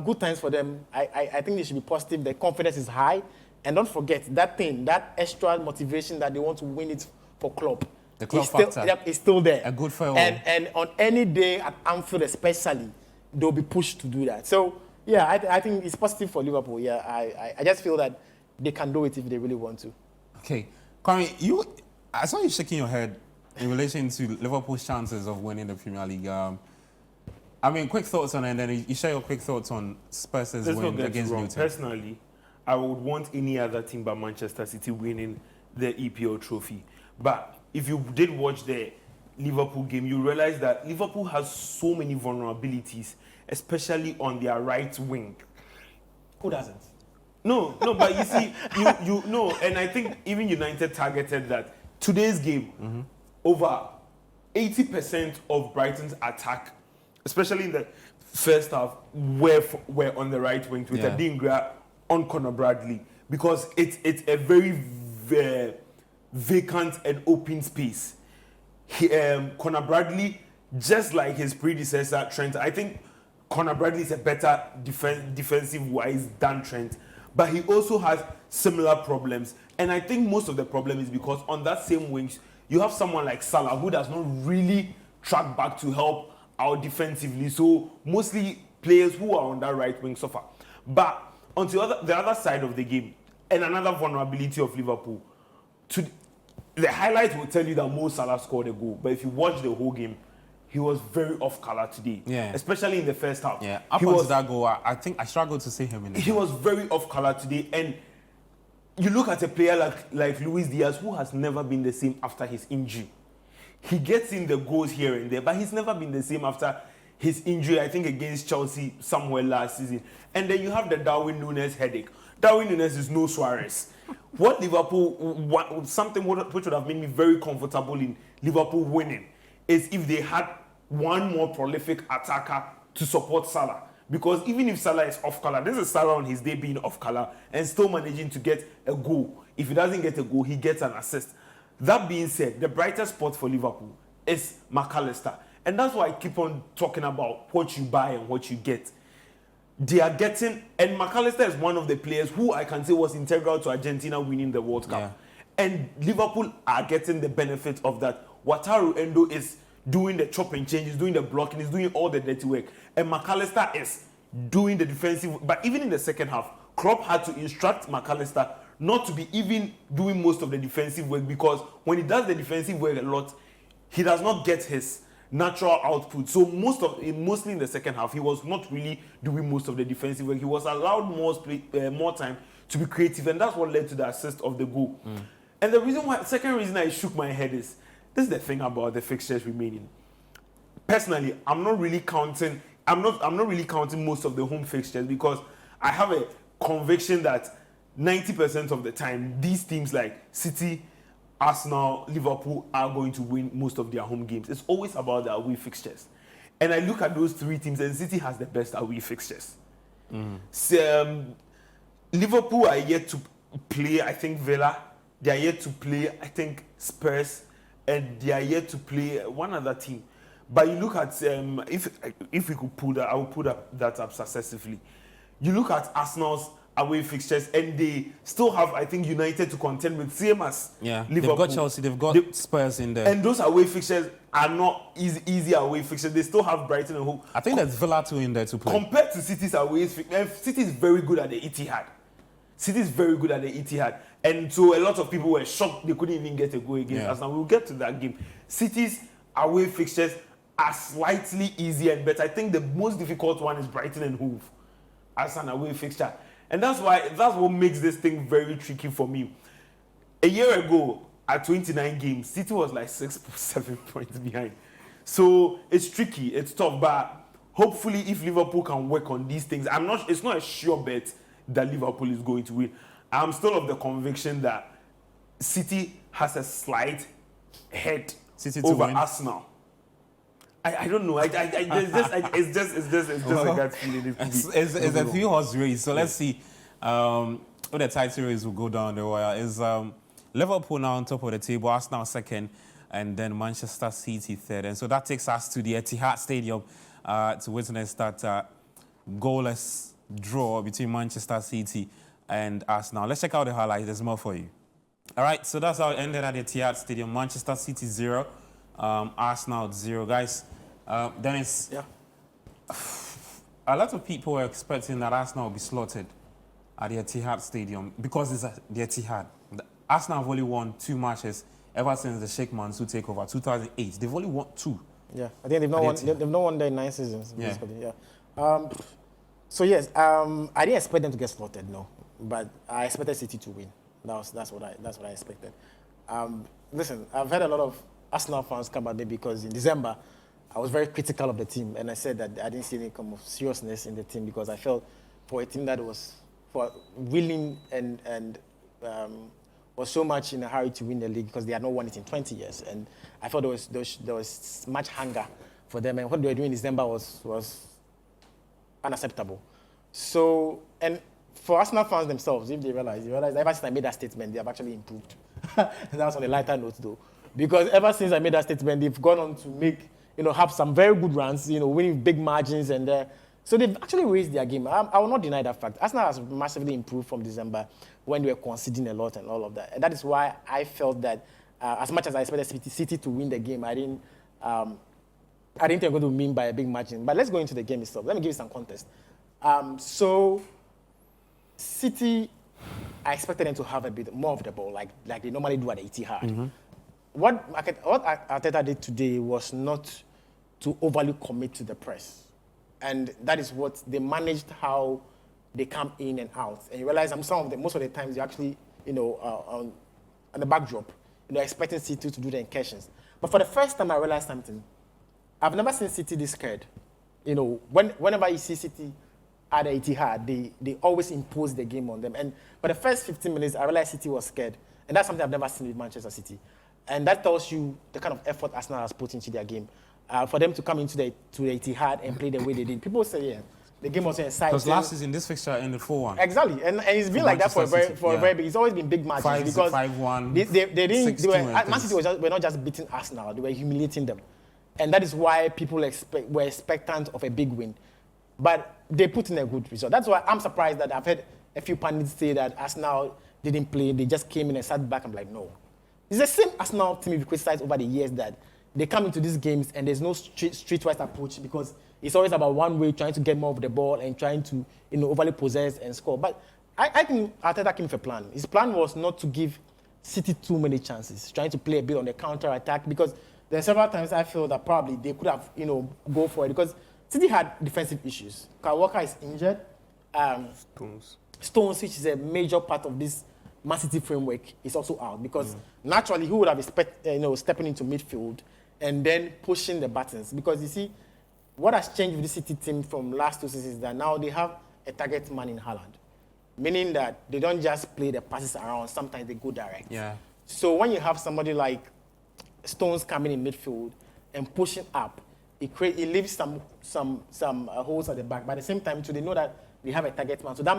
good times for them. I think they should be positive. Their confidence is high. And don't forget, that extra motivation that they want to win it for Klopp. The Klopp factor is still there. A good farewell. And on any day at Anfield especially, they'll be pushed to do that. So, yeah, I think it's positive for Liverpool. Yeah, I just feel that they can do it if they really want to. Okay. Kwame, I saw you shaking your head in relation to Liverpool's chances of winning the Premier League. I mean, quick thoughts on it, and then you share your quick thoughts on Spurs' win against Luton. Personally, I would want any other team but Manchester City winning the EPL trophy. But if you did watch the Liverpool game, you realize that Liverpool has so many vulnerabilities, especially on their right wing. Who doesn't? No, but you see, you know, and I think even United targeted that today's game, over 80% of Brighton's attack, especially in the first half, were on the right wing with Adingra on Conor Bradley, because it's a very vacant and open space. Conor Bradley, just like his predecessor Trent, I think Conor Bradley is a better defensive-wise than Trent, but he also has similar problems. And I think most of the problem is because on that same wings, you have someone like Salah who does not really track back to help out defensively. So mostly players who are on that right wing suffer. But on the other side of the game, and another vulnerability of Liverpool, the highlight will tell you that Mo Salah scored a goal. But if you watch the whole game, he was very off color today. Yeah. Especially in the first half. Yeah. Up until that goal, I think I struggled to see him in the game. He was very off color today. And you look at a player like Luis Diaz, who has never been the same after his injury. He gets in the goals here and there, but he's never been the same after his injury, I think, against Chelsea somewhere last season. And then you have the Darwin Núñez headache. Darwin Núñez is no Suarez. What Liverpool, something which would have made me very comfortable in Liverpool winning, is if they had one more prolific attacker to support Salah. Because even if Salah is off color, this is Salah on his day being off color and still managing to get a goal. If he doesn't get a goal, he gets an assist. That being said, the brightest spot for Liverpool is McAllister. And that's why I keep on talking about what you buy and what you get. They are getting, and McAllister is one of the players who I can say was integral to Argentina winning the World Cup. Yeah. And Liverpool are getting the benefit of that. Wataru Endo is doing the chop and change, he's doing the blocking, he's doing all the dirty work. And McAllister is doing the defensive. But even in the second half, Klopp had to instruct McAllister not to be even doing most of the defensive work, because when he does the defensive work a lot, he does not get his natural output. So mostly in the second half, he was not really doing most of the defensive work. He was allowed more time to be creative, and that's what led to the assist of the goal. And the second reason I shook my head is, this is the thing about the fixtures remaining. Personally, I'm not really counting most of the home fixtures, because I have a conviction that 90% of the time, these teams like City, Arsenal, Liverpool are going to win most of their home games. It's always about the away fixtures. And I look at those three teams, and City has the best away fixtures. So, Liverpool are yet to play, I think, Villa. They are yet to play, I think, Spurs. And they are yet to play one other team. But you look at, if we could pull that, I will pull that up successively. You look at Arsenal's away fixtures, and they still have, I think, United to contend with, same as Liverpool. They've got Chelsea, they've got Spurs in there. And those away fixtures are not easy away fixtures. They still have Brighton and home. I think there's Villa too in there to play. Compared to City's away fixtures, City is very good at the Etihad. City is very good at the Etihad. And so a lot of people were shocked they couldn't even get a goal against Arsenal. We'll get to that game. City's away fixtures are slightly easier and better. I think the most difficult one is Brighton and Hove as an away fixture. And that's what makes this thing very tricky for me. A year ago, at 29 games, City was like 6-7 points behind. So it's tricky, it's tough, but hopefully if Liverpool can work on these things, it's not a sure bet that Liverpool is going to win. I'm still of the conviction that City has a slight head over Arsenal. I don't know. It's just a gut feeling. It's a three-horse race. So let's see what the title race will go down the wire. Is Liverpool now on top of the table, Arsenal second, and then Manchester City third. And so that takes us to the Etihad Stadium to witness that goalless draw between Manchester City and Arsenal. Let's check out the highlights. There's more for you. All right, so that's how it ended at the Etihad Stadium. Manchester City 0, Arsenal 0. Guys, Dennis, a lot of people were expecting that Arsenal would be slaughtered at the Etihad Stadium because it's the Etihad. Arsenal have only won 2 matches ever since the Sheikh Mansour takeover, 2008. They've only won 2. Yeah, I think they've not won there in 9 seasons. Yeah. Basically. Yeah. So yes, I didn't expect them to get slaughtered. No, but I expected City to win. That's what I expected. Listen, I've had a lot of Arsenal fans come at me because in December I was very critical of the team, and I said that I didn't see any kind of seriousness in the team because I felt for a team that was willing and was so much in a hurry to win the league because they had not won it in 20 years, and I thought there was much hunger for them, and what they were doing in December was unacceptable. So, and for Arsenal fans themselves, if they realize ever since I made that statement, they have actually improved. That was on a lighter note though, because ever since I made that statement, they've gone on to make, have some very good runs, winning big margins, and so they've actually raised their game. I will not deny that fact. Arsenal has massively improved from December when they were conceding a lot and all of that. And that is why I felt that as much as I expected City to win the game, I didn't think they're going to win by a big margin. But let's go into the game itself. Let me give you some context. So City, I expected them to have a bit more of the ball, like they normally do at the Etihad. Mm-hmm. What Arteta did today was not to overly commit to the press. And that is what they managed, how they come in and out. And you realize most of the times you're actually, on the backdrop, expecting City to do the incursions. But for the first time, I realized something. I've never seen City this scared. Whenever you see City at the Etihad, they always impose the game on them. And for the first 15 minutes, I realized City was scared. And that's something I've never seen with Manchester City. And that tells you the kind of effort Arsenal has put into their game. For them to come into the Etihad and play the way they did. People say, yeah, the game was exciting. Because last season, this fixture ended 4-1. Exactly. And it's been like that for a very big, it's always been big matches. 5-1, Man City were not just beating Arsenal, they were humiliating them. And that is why people were expectant of a big win. But they put in a good result. That's why I'm surprised that I've heard a few pundits say that Arsenal didn't play, they just came in and sat back. I'm like, no. It's the same Arsenal team we've criticized over the years that they come into these games and there's no streetwise approach because it's always about one way, trying to get more of the ball and trying to, overly possess and score. But I think Arteta came with a plan. His plan was not to give City too many chances, trying to play a bit on the counter-attack because there are several times I feel that probably they could have, go for it because City had defensive issues. Kyle Walker is injured. Stones, which is a major part of this Man City framework, is also out because naturally he would have expected, stepping into midfield and then pushing the buttons. Because you see, what has changed with the City team from last 2 seasons is that now they have a target man in Haaland, meaning that they don't just play the passes around. Sometimes they go direct. Yeah. So when you have somebody like Stones coming in midfield and pushing up, it leaves some holes at the back. But at the same time, too, they know that they have a target man. So that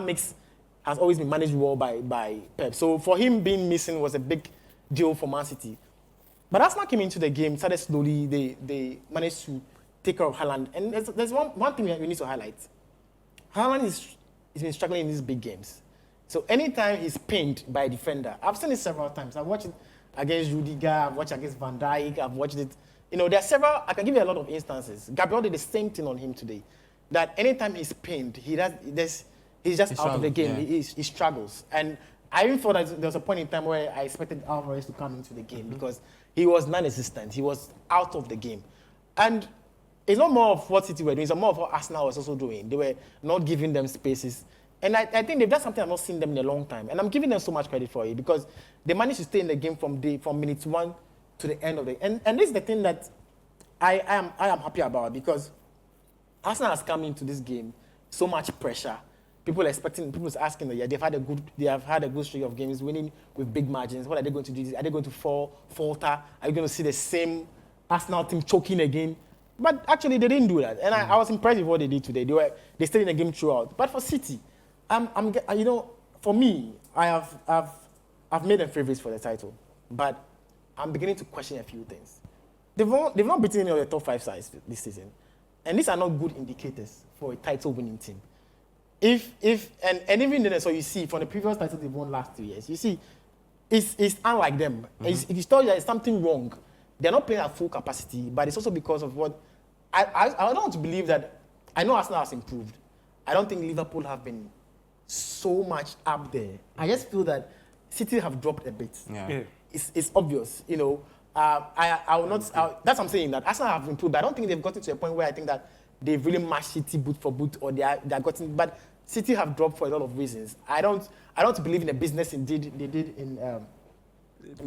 has always been managed well by Pep. So for him being missing was a big deal for Man City. But Arsenal came into the game, started slowly. They managed to take care of Haaland. And there's one thing we need to highlight. Haaland has been struggling in these big games. So anytime he's pinned by a defender, I've seen it several times. I've watched it against Rudiger, I've watched it against Van Dijk, I've watched it. There are several, I can give you a lot of instances. Gabriel did the same thing on him today. That anytime he's pinned, he's just out of the game. Yeah. He struggles. And I even thought that there was a point in time where I expected Alvarez to come into the game because he was non-existent. He was out of the game. And it's not more of what City were doing, it's more of what Arsenal was also doing. They were not giving them spaces. And I think they've done something I've not seen them in a long time. And I'm giving them so much credit for it because they managed to stay in the game from minute 1 to the end of the and this is the thing that I am happy about because Arsenal has come into this game so much pressure. People asking that they've had a good streak of games winning with big margins. What are they going to do? Are they going to falter? Are you going to see the same Arsenal team choking again? But actually, they didn't do that, and I was impressed with what they did today. They stayed in the game throughout. But for City, for me, I've made them favourites for the title, but I'm beginning to question a few things. They've not beaten any of the top 5 sides this season, and these are not good indicators for a title-winning team. And even then, so you see from the previous titles they've won last 2 years, you see, it's unlike them. Mm-hmm. It's told you there's something wrong. They're not playing at full capacity, but it's also because of what I don't want to believe that. I know Arsenal has improved. I don't think Liverpool have been so much up there. I just feel that City have dropped a bit. Yeah. It's obvious, I will not. That's what I'm saying, that Arsenal have improved, but I don't think they've gotten to a point where I think that they've really matched City boot for boot, or they are gotten. But City have dropped for a lot of reasons. I don't believe in the business indeed they did in the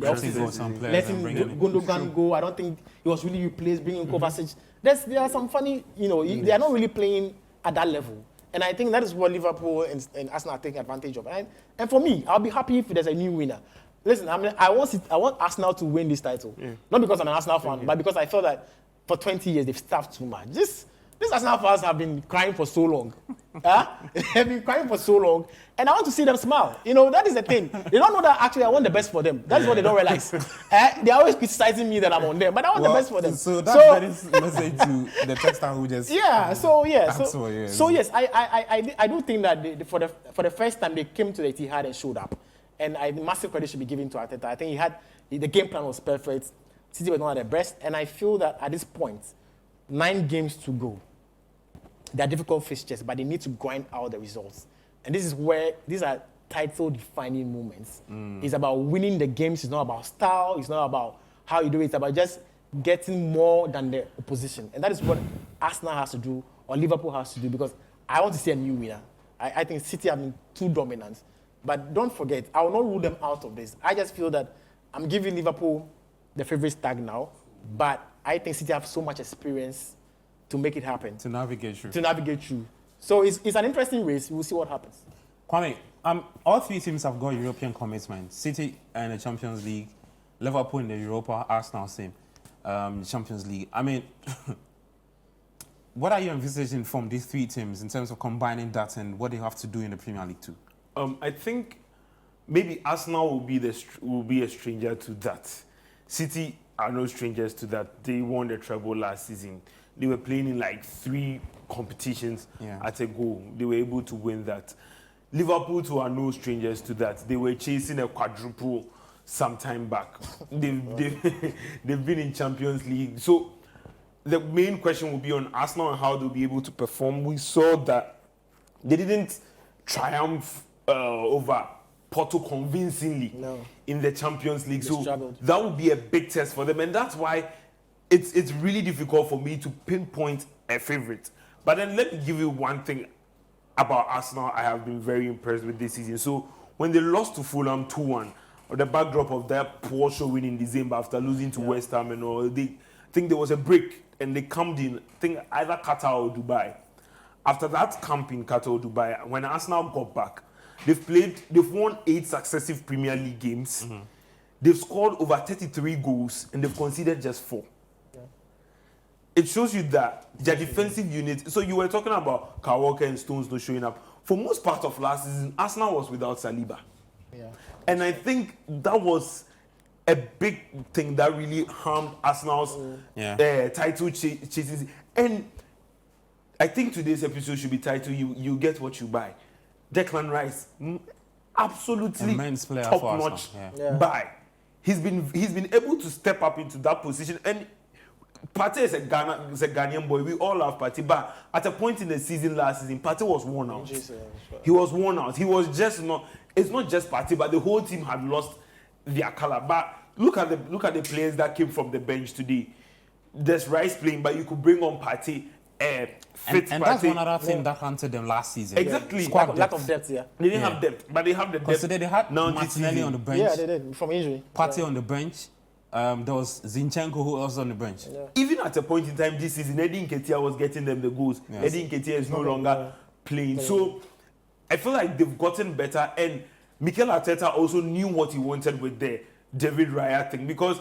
offseason. Letting Gundogan go. I don't think he was really replaced. Bringing Kovacic. There are some funny, they are not really playing at that level. And I think that is what Liverpool and Arsenal are taking advantage of. And for me, I'll be happy if there's a new winner. Listen, I want Arsenal to win this title. Yeah. Not because I'm an Arsenal fan, but because I felt that for 20 years they've staffed too much. These Arsenal fans have been crying for so long. They've been crying for so long. And I want to see them smile. That is the thing. They don't know that actually I want the best for them. That's what they don't realize. They're always criticizing me that I'm on them, but I want the best for them. So that's very message to the texter who just... Yeah, yes, I do think that for the first time they came to the Etihad and showed up. And massive credit should be given to Arteta. I think the game plan was perfect. City was not at their best. And I feel that at this point, 9 games to go. They are difficult fixtures, but they need to grind out the results. And this is where these are title-defining moments. It's about winning the games. It's not about style. It's not about how you do it. It's about just getting more than the opposition. And that is what Arsenal has to do, or Liverpool has to do, because I want to see a new winner. I think City have been too dominant. But don't forget, I will not rule them out of this. I just feel that I'm giving Liverpool the favorite tag now, but I think City have so much experience to make it happen. To navigate through. So it's an interesting race. We'll see what happens. Kwame, all 3 teams have got European commitment. City in the Champions League, Liverpool in the Europa, Arsenal same, Champions League. I mean, what are you envisaging from these 3 teams in terms of combining that and what they have to do in the Premier League too? I think maybe Arsenal will be a stranger to that. City are no strangers to that. They won the treble last season. They were playing in like 3 competitions at a go. They were able to win that. Liverpool too are no strangers to that. They were chasing a quadruple some time back. They've been in Champions League. So the main question will be on Arsenal and how they'll be able to perform. We saw that they didn't triumph over Porto convincingly in the Champions League. So that would be a big test for them. And that's why it's really difficult for me to pinpoint a favorite. But then let me give you one thing about Arsenal I have been very impressed with this season. So when they lost to Fulham 2-1, or the backdrop of that poor showing in December after losing to West Ham and all, I think there was a break and they camped in, I think either Qatar or Dubai. After that camp in Qatar or Dubai, when Arsenal got back, they've won 8 successive Premier League games. Mm-hmm. They've scored over 33 goals and they've conceded just 4. Yeah. It shows you that their defensive unit. So you were talking about Kyle Walker and Stones not showing up. For most part of last season, Arsenal was without Saliba. Yeah. And I think that was a big thing that really harmed Arsenal's title chases. And I think today's episode should be titled "You Get What You Buy." Declan Rice, absolutely top-notch buy. He's been able to step up into that position. And Partey is a Ghanaian boy. We all love Partey. But at a point in the season last season, Partey was worn out. He was worn out. He was just not. It's not just Partey, but the whole team had lost their color. But look at the players that came from the bench today. There's Rice playing, but you could bring on Partey. And that's one other thing that hunted them last season. Exactly. Lack of depth, They didn't have depth, but they have the depth. So they had Martinelli on the bench. Yeah, they did, from injury. Partey on the bench. There was Zinchenko who was on the bench. Yeah. Even at a point in time this season, Eddie Nketiah was getting them the goals. Yes. Eddie Nketiah is no longer playing. So I feel like they've gotten better. And Mikel Arteta also knew what he wanted with the David Raya thing. Because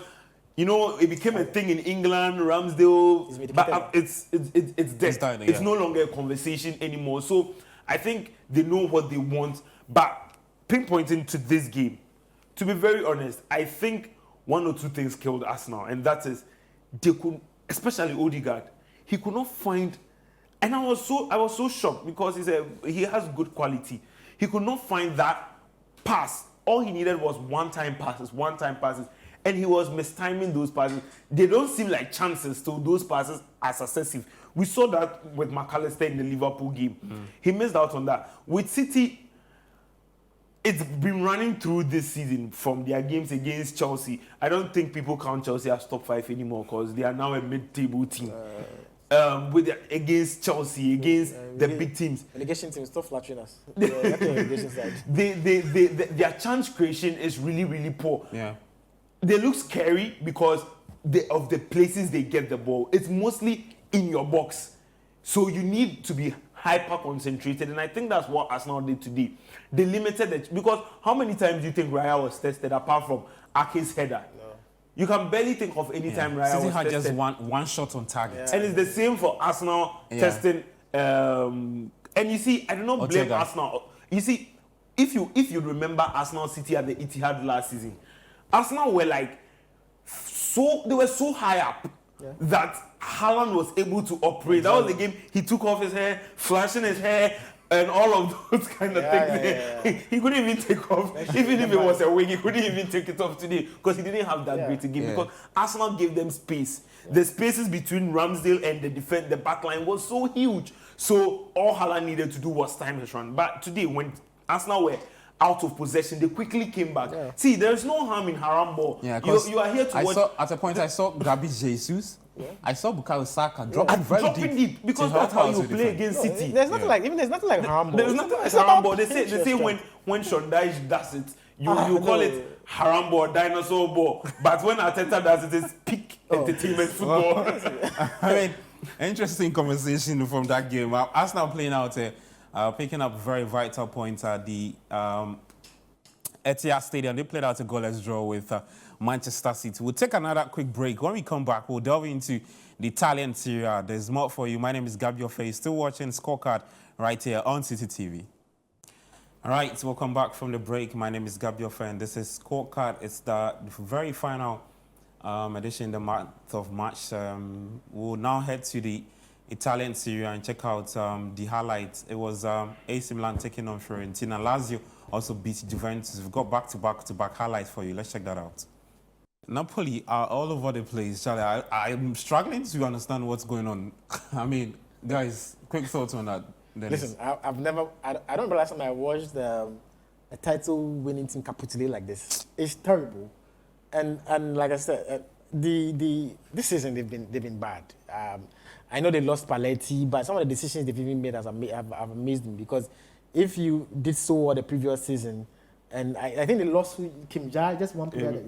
it became a thing in England, Ramsdale, but it's dead. It's no longer a conversation anymore. So I think they know what they want. But pinpointing to this game, to be very honest, I think one or two things killed Arsenal, and that is they could, especially Odegaard, he could not find, and I was so shocked because he has good quality. He could not find that pass. All he needed was one-time passes. And he was mistiming those passes. They don't seem like chances, so those passes are successive. We saw that with McAllister in the Liverpool game. He missed out on that. With City, it's been running through this season from their games against Chelsea. I don't think people count Chelsea as top 5 anymore because they are now a mid-table team. against Chelsea, against the big teams. Relegation teams, stop flattering us. Relegation side. Their chance creation is really, really poor. Yeah. They look scary because of the places they get the ball. It's mostly in your box. So you need to be hyper concentrated, and I think that's what Arsenal did today. They limited it because how many times do you think Raya was tested apart from Ake's header? No. You can barely think of any time Raya City was had tested. just one shot on target. Yeah. And it's the same for Arsenal testing. And you see, I do not blame Arsenal. You see, if you remember Arsenal City at the Etihad last season, Arsenal were like they were so high up that Haaland was able to operate. That was the game. He took off his hair, flashing his hair, and all of those kind of things. He couldn't even take off. Even if it was a wing, he couldn't even take it off today because he didn't have that great a game. Because Arsenal gave them space. The spaces between Ramsdale and the back line was so huge. So all Haaland needed to do was time his run. But today, when Arsenal were out of possession, they quickly came back. Yeah. See, there's no harm in haram ball. Yeah, you are here to watch. At a point, I saw Gabi Jesus. I saw Bukayo Saka dropping very deep because that's how you play against City. There's nothing like haram ball. There's nothing like haram ball. They say when Shondai does it, you call it haram ball, dinosaur ball. But when Arteta does it, it's peak entertainment football. I mean, interesting conversation from that game. Arsenal playing out picking up very vital points at the Etihad Stadium. They played out a goalless draw with Manchester City. We'll take another quick break. When we come back, we'll delve into the Italian Serie A. There's more for you. My name is Gabio Faye. Still watching Scorecard right here on Citi TV. All right, welcome back from the break. My name is Gabio Faye, and this is Scorecard. It's the very final edition in the month of March. We'll now head to the Italian Serie A and check out the highlights. It was AC Milan taking on Fiorentina. Lazio also beat Juventus. We've got back-to-back highlights for you. Let's check that out. Napoli are all over the place, Charlie. I'm struggling to understand what's going on. I mean, guys, quick thoughts on that. Dennis. Listen, I don't remember last time I watched a title-winning team capitulate like this. It's terrible, and like I said, this season they've been bad. I know they lost Paletti, but some of the decisions they've even made have amazed me because if you did so well the previous season, and I think they lost Kim Jae, just one player.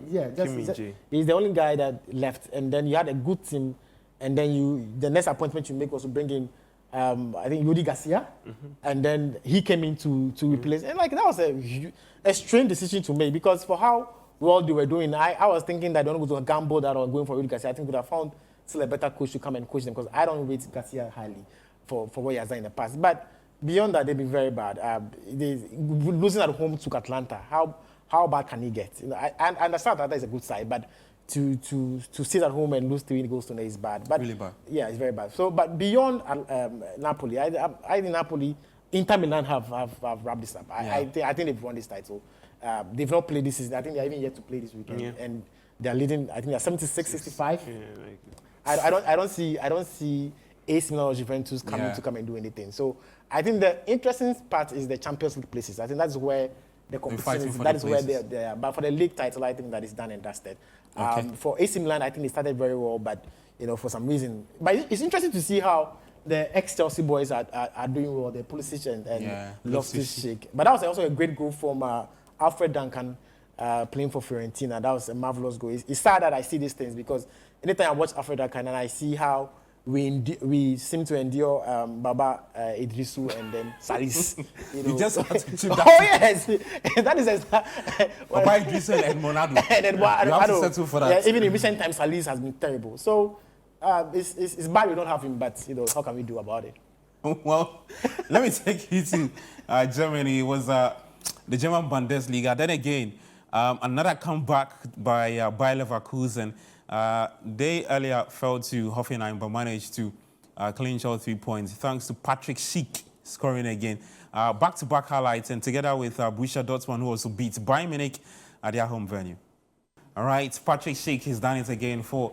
He's the only guy that left, and then you had a good team, and then the next appointment you make was to bring in I think Yuri Garcia, and then he came in to replace, and like that was a strange decision to make because for how well they were doing, I was thinking that they don't go to a gamble that or going for Yuri Garcia. I think we would have found still a better coach to come and coach them because I don't rate Garcia highly for what he has done in the past. But beyond that, they've been very bad. Losing at home to Atlanta, how bad can he get? I understand that is a good side, but to sit at home and lose 3 goals to is bad. But really bad. Yeah, it's very bad. So, but beyond Napoli, I think Napoli, Inter Milan have wrapped this up. I think they've won this title. They've not played this season. I think they're even yet to play this weekend, and they're leading. I think they're 76-65. Yeah, I don't see AC Milan or Juventus coming to come and do anything. So I think the interesting part is the Champions League places. I think that's where the competition is. That is where they are. But for the league title, I think that is done and dusted. For AC Milan, I think they started very well, but for some reason. But it's interesting to see how the ex-Chelsea boys are doing well. The Pulisic and Loftus-Cheek. But that was also a great goal from Alfred Duncan playing for Fiorentina. That was a marvelous goal. It's sad that I see these things because anytime I watch Alfred Duncan and I see how we seem to endure Baba Idrisu and then Salis. You just want to choose that. Oh yes, that is Baba Idrisu and Monado. And then you have to settle for that. Yeah, even in recent times, Salis has been terrible. So it's bad we don't have him, but how can we do about it? Well, let me take you to Germany. It was the German Bundesliga. Then again, another comeback by Bayer Leverkusen. They earlier fell to Hoffenheim but managed to clinch all 3 points thanks to Patrick Schick scoring again. Back-to-back highlights and together with Borussia Dortmund who also beat Bayern Munich at their home venue. All right, Patrick Schick has done it again for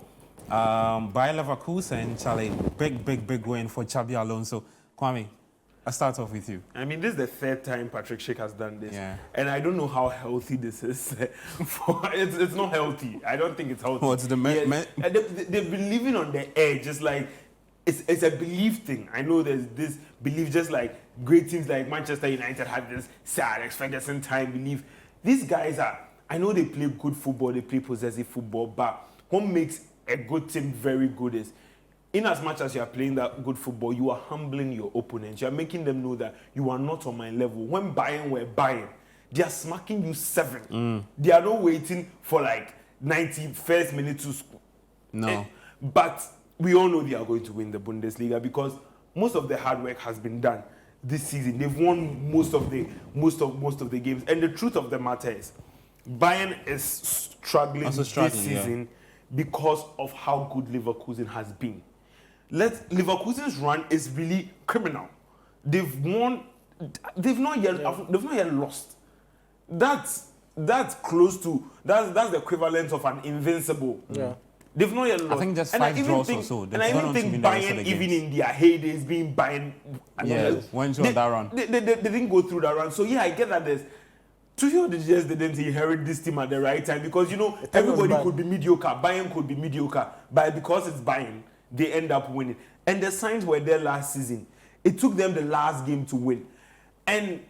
Bayer Leverkusen. Charlie, big win for Xabi Alonso. Kwame, I'll start off with you. I mean, this is the third time Patrick Schick has done this. Yeah. And I don't know how healthy this is. It's not healthy. I don't think it's healthy. What's the they've been living on the edge. It's like it's a belief thing. I know there's this belief, just like great teams like Manchester United had this Sir Alex Ferguson time belief. These guys I know they play good football, they play possessive football, but what makes a good team very good is, in as much as you are playing that good football, you are humbling your opponents. You are making them know that you are not on my level. When Bayern were Bayern, they are smacking you 7. They are not waiting for like 91st minute to score. No. But we all know they are going to win the Bundesliga because most of the hard work has been done this season. They've won most of the games. And the truth of the matter is, Bayern is struggling this season because of how good Leverkusen has been. Leverkusen's run is really criminal. They've won. They've not yet lost. That's close to that's the equivalent of an invincible. Yeah. They've not yet lost. I think there's 5 draws or so. And I even think Bayern, even in their heydays, being Bayern, went through that run. They didn't go through that run. So yeah, I get that there's Tuchel just didn't inherit this team at the right time because everybody could be mediocre. Bayern could be mediocre, but because it's Bayern, they end up winning. And the signs were there last season. It took them the last game to win, and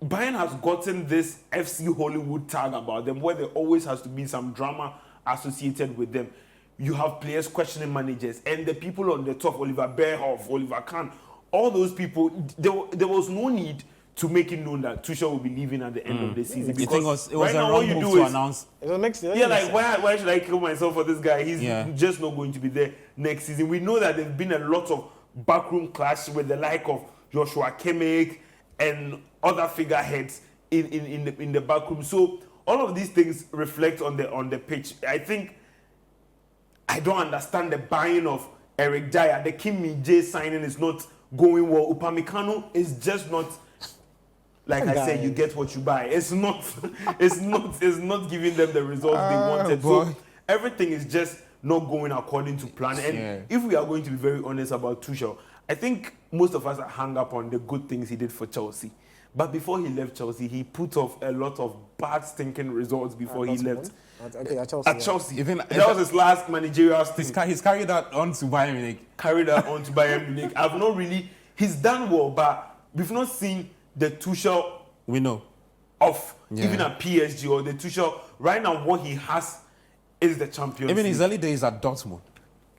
Bayern has gotten this FC Hollywood tag about them, where there always has to be some drama associated with them. You have players questioning managers, and the people on the top, Oliver Bierhoff, Oliver Kahn, all those people. There was no need to make it known that Tuchel will be leaving at the end of the season. You think it was a wrong move to announce? Next year. Yeah, like why should I kill myself for this guy? He's just not going to be there next season. We know that there's been a lot of backroom clash with the like of Joshua Kimmich and other figureheads in the backroom. So all of these things reflect on the pitch. I think I don't understand the buying of Eric Dyer. The Kim Min-jae signing is not going well. Upamecano is just not. Like I said, you get what you buy. It's not giving them the results they wanted. Boy. So everything is just not going according to plan. And if we are going to be very honest about Tuchel, I think most of us are hung up on the good things he did for Chelsea. But before he left Chelsea, he put off a lot of bad stinking results before he left. Okay, at Chelsea. At Chelsea. Even that was his last managerial stint. He's carried that on to Bayern Munich. Carried that on to Bayern Munich. I've not really. He's done well, but we've not seen the Tuchel we know of even at PSG or the Tuchel. Right now, what he has is the Champions Even League. his early days at Dortmund.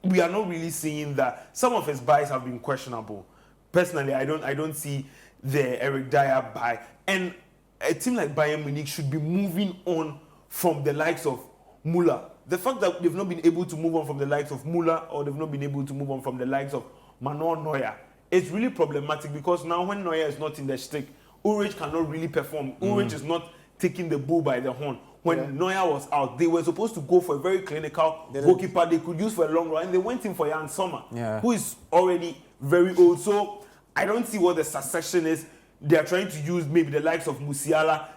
We are not really seeing that. Some of his buys have been questionable. Personally, I don't see the Eric Dyer buy. And a team like Bayern Munich should be moving on from the likes of Müller. The fact that they've not been able to move on from the likes of Müller, or they've not been able to move on from the likes of Manuel Neuer, it's really problematic because now when Neuer is not in the stick, Ulrich cannot really perform. Ulrich is not taking the bull by the horn. When Neuer was out, they were supposed to go for a very clinical goalkeeper they could use for a long run, and they went in for Jan Sommer, who is already very old. So I don't see what the succession is. They are trying to use maybe the likes of Musiala.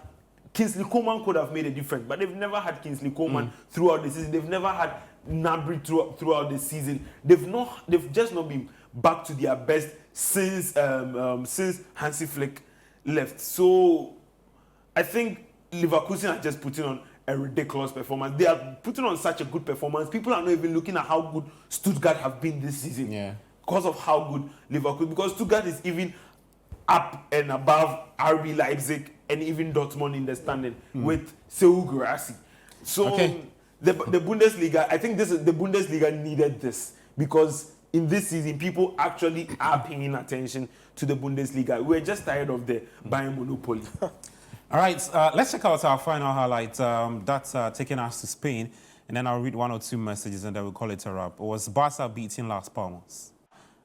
Kingsley Coman could have made a difference, but they've never had Kingsley Coman throughout the season. They've never had Gnabry throughout the season. They've just not been back to their best since Hansi Flick left. So I think Leverkusen are just putting on a ridiculous performance. They are putting on such a good performance. People are not even looking at how good Stuttgart have been this season because of how good Leverkusen. Because Stuttgart is even up and above RB Leipzig and even Dortmund in the standing with Seoul Guirassy. So the Bundesliga, I think the Bundesliga needed this because in this season, people actually are paying attention to the Bundesliga. We're just tired of the Bayern monopoly. All right, let's check out our final highlight. That's taking us to Spain. And then I'll read 1 or 2 messages and then we'll call it a wrap. It was Barca beating Las Palmas.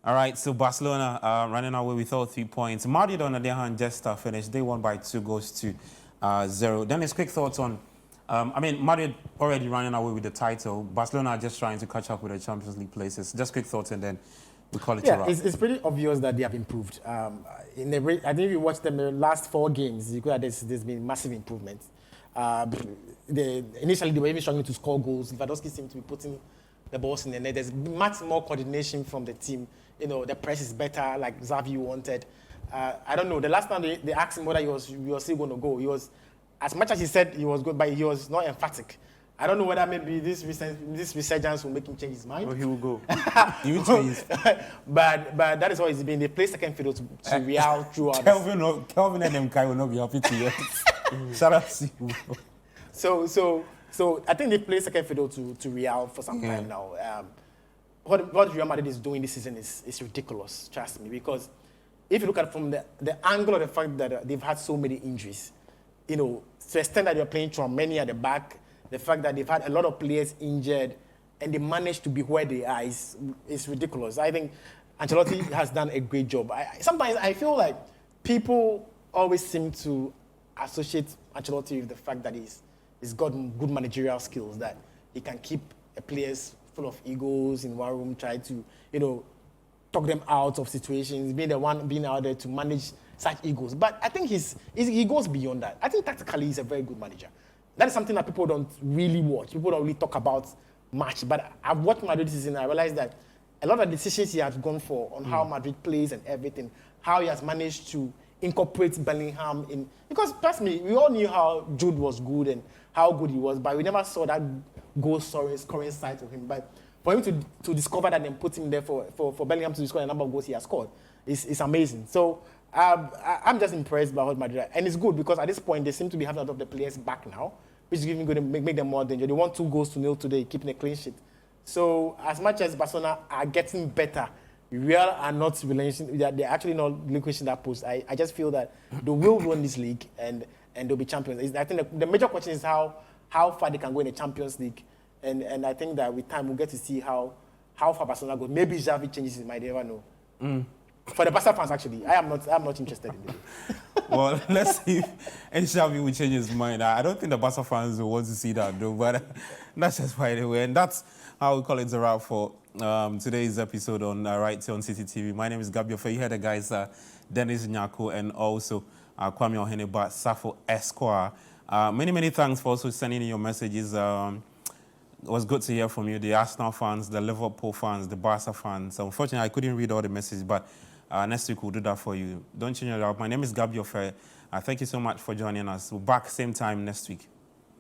All right, so Barcelona running away with all 3 points. Madrid, on the other hand, just finished. They won by 2-0. Then his quick thoughts on, Madrid already running away with the title. Barcelona are just trying to catch up with the Champions League places. Just quick thoughts and then we'll call it a wrap. It's pretty obvious that they have improved. I think if you watch them the last 4 games, you could have there's been massive improvements. Initially, they were even struggling to score goals. Lewandowski seemed to be putting the balls in the net. There's much more coordination from the team. The press is better, like Xavi wanted. I don't know. The last time they asked him whether he was still going to go, he was, as much as he said he was good, but he was not emphatic. I don't know whether maybe this resurgence will make him change his mind. Oh, he will go. You change. but that is what it's been. They play second fiddle to Real throughout. Kelvin and MK will not be happy to hear. Shout out to you. So I think they play second fiddle to Real for some time now. What Real Madrid is doing this season is ridiculous, trust me, because if you look at it from the angle of the fact that they've had so many injuries, you know, to the extent that they're playing Tchouaméni at the back, the fact that they've had a lot of players injured and they managed to be where they are is ridiculous. I think Ancelotti has done a great job. Sometimes I feel like people always seem to associate Ancelotti with the fact that he's got good managerial skills, that he can keep players full of egos in one room, try to, you know, talk them out of situations, being the one being out there to manage such egos. But I think he goes beyond that. I think tactically he's a very good manager. That is something that people don't really watch. People don't really talk about much. But I've watched Madrid this season and I realized that a lot of decisions he has gone for on how Madrid plays and everything, how he has managed to incorporate Bellingham in. Because trust me, we all knew how Jude was good and how good he was, but we never saw that goal scoring side of him. But for him to discover that and put him there for Bellingham to score a number of goals he has scored is amazing. So I'm just impressed by what Madrid, and it's good because at this point they seem to be having a lot of the players back now, which is going to make them more dangerous. They won 2-0 today, keeping a clean sheet. So as much as Barcelona are getting better, Real are not relinquishing. They're actually not relinquishing that post. I just feel that they will win this league and they'll be champions. I think the major question is how far they can go in the Champions League, and I think that with time we'll get to see how far Barcelona goes. Maybe Xavi changes his mind. You never know. For the Barca fans, actually, I'm not interested in it. Well, let's see if Xavi will change his mind. I don't think the Barca fans will want to see that, though, but that's just by the way. And that's how we call it a wrap for today's episode on Right Here on Citi TV. My name is Gabio Fe. You heard the guys, Dennis Nyako and also Kwame Oheneba, Safo Esquire. Many thanks for also sending in your messages. It was good to hear from you, the Arsenal fans, the Liverpool fans, the Barca fans. Unfortunately, I couldn't read all the messages, but next week we'll do that for you. Don't change it up. My name is Gabio Fe. Thank you so much for joining us. We're back same time next week.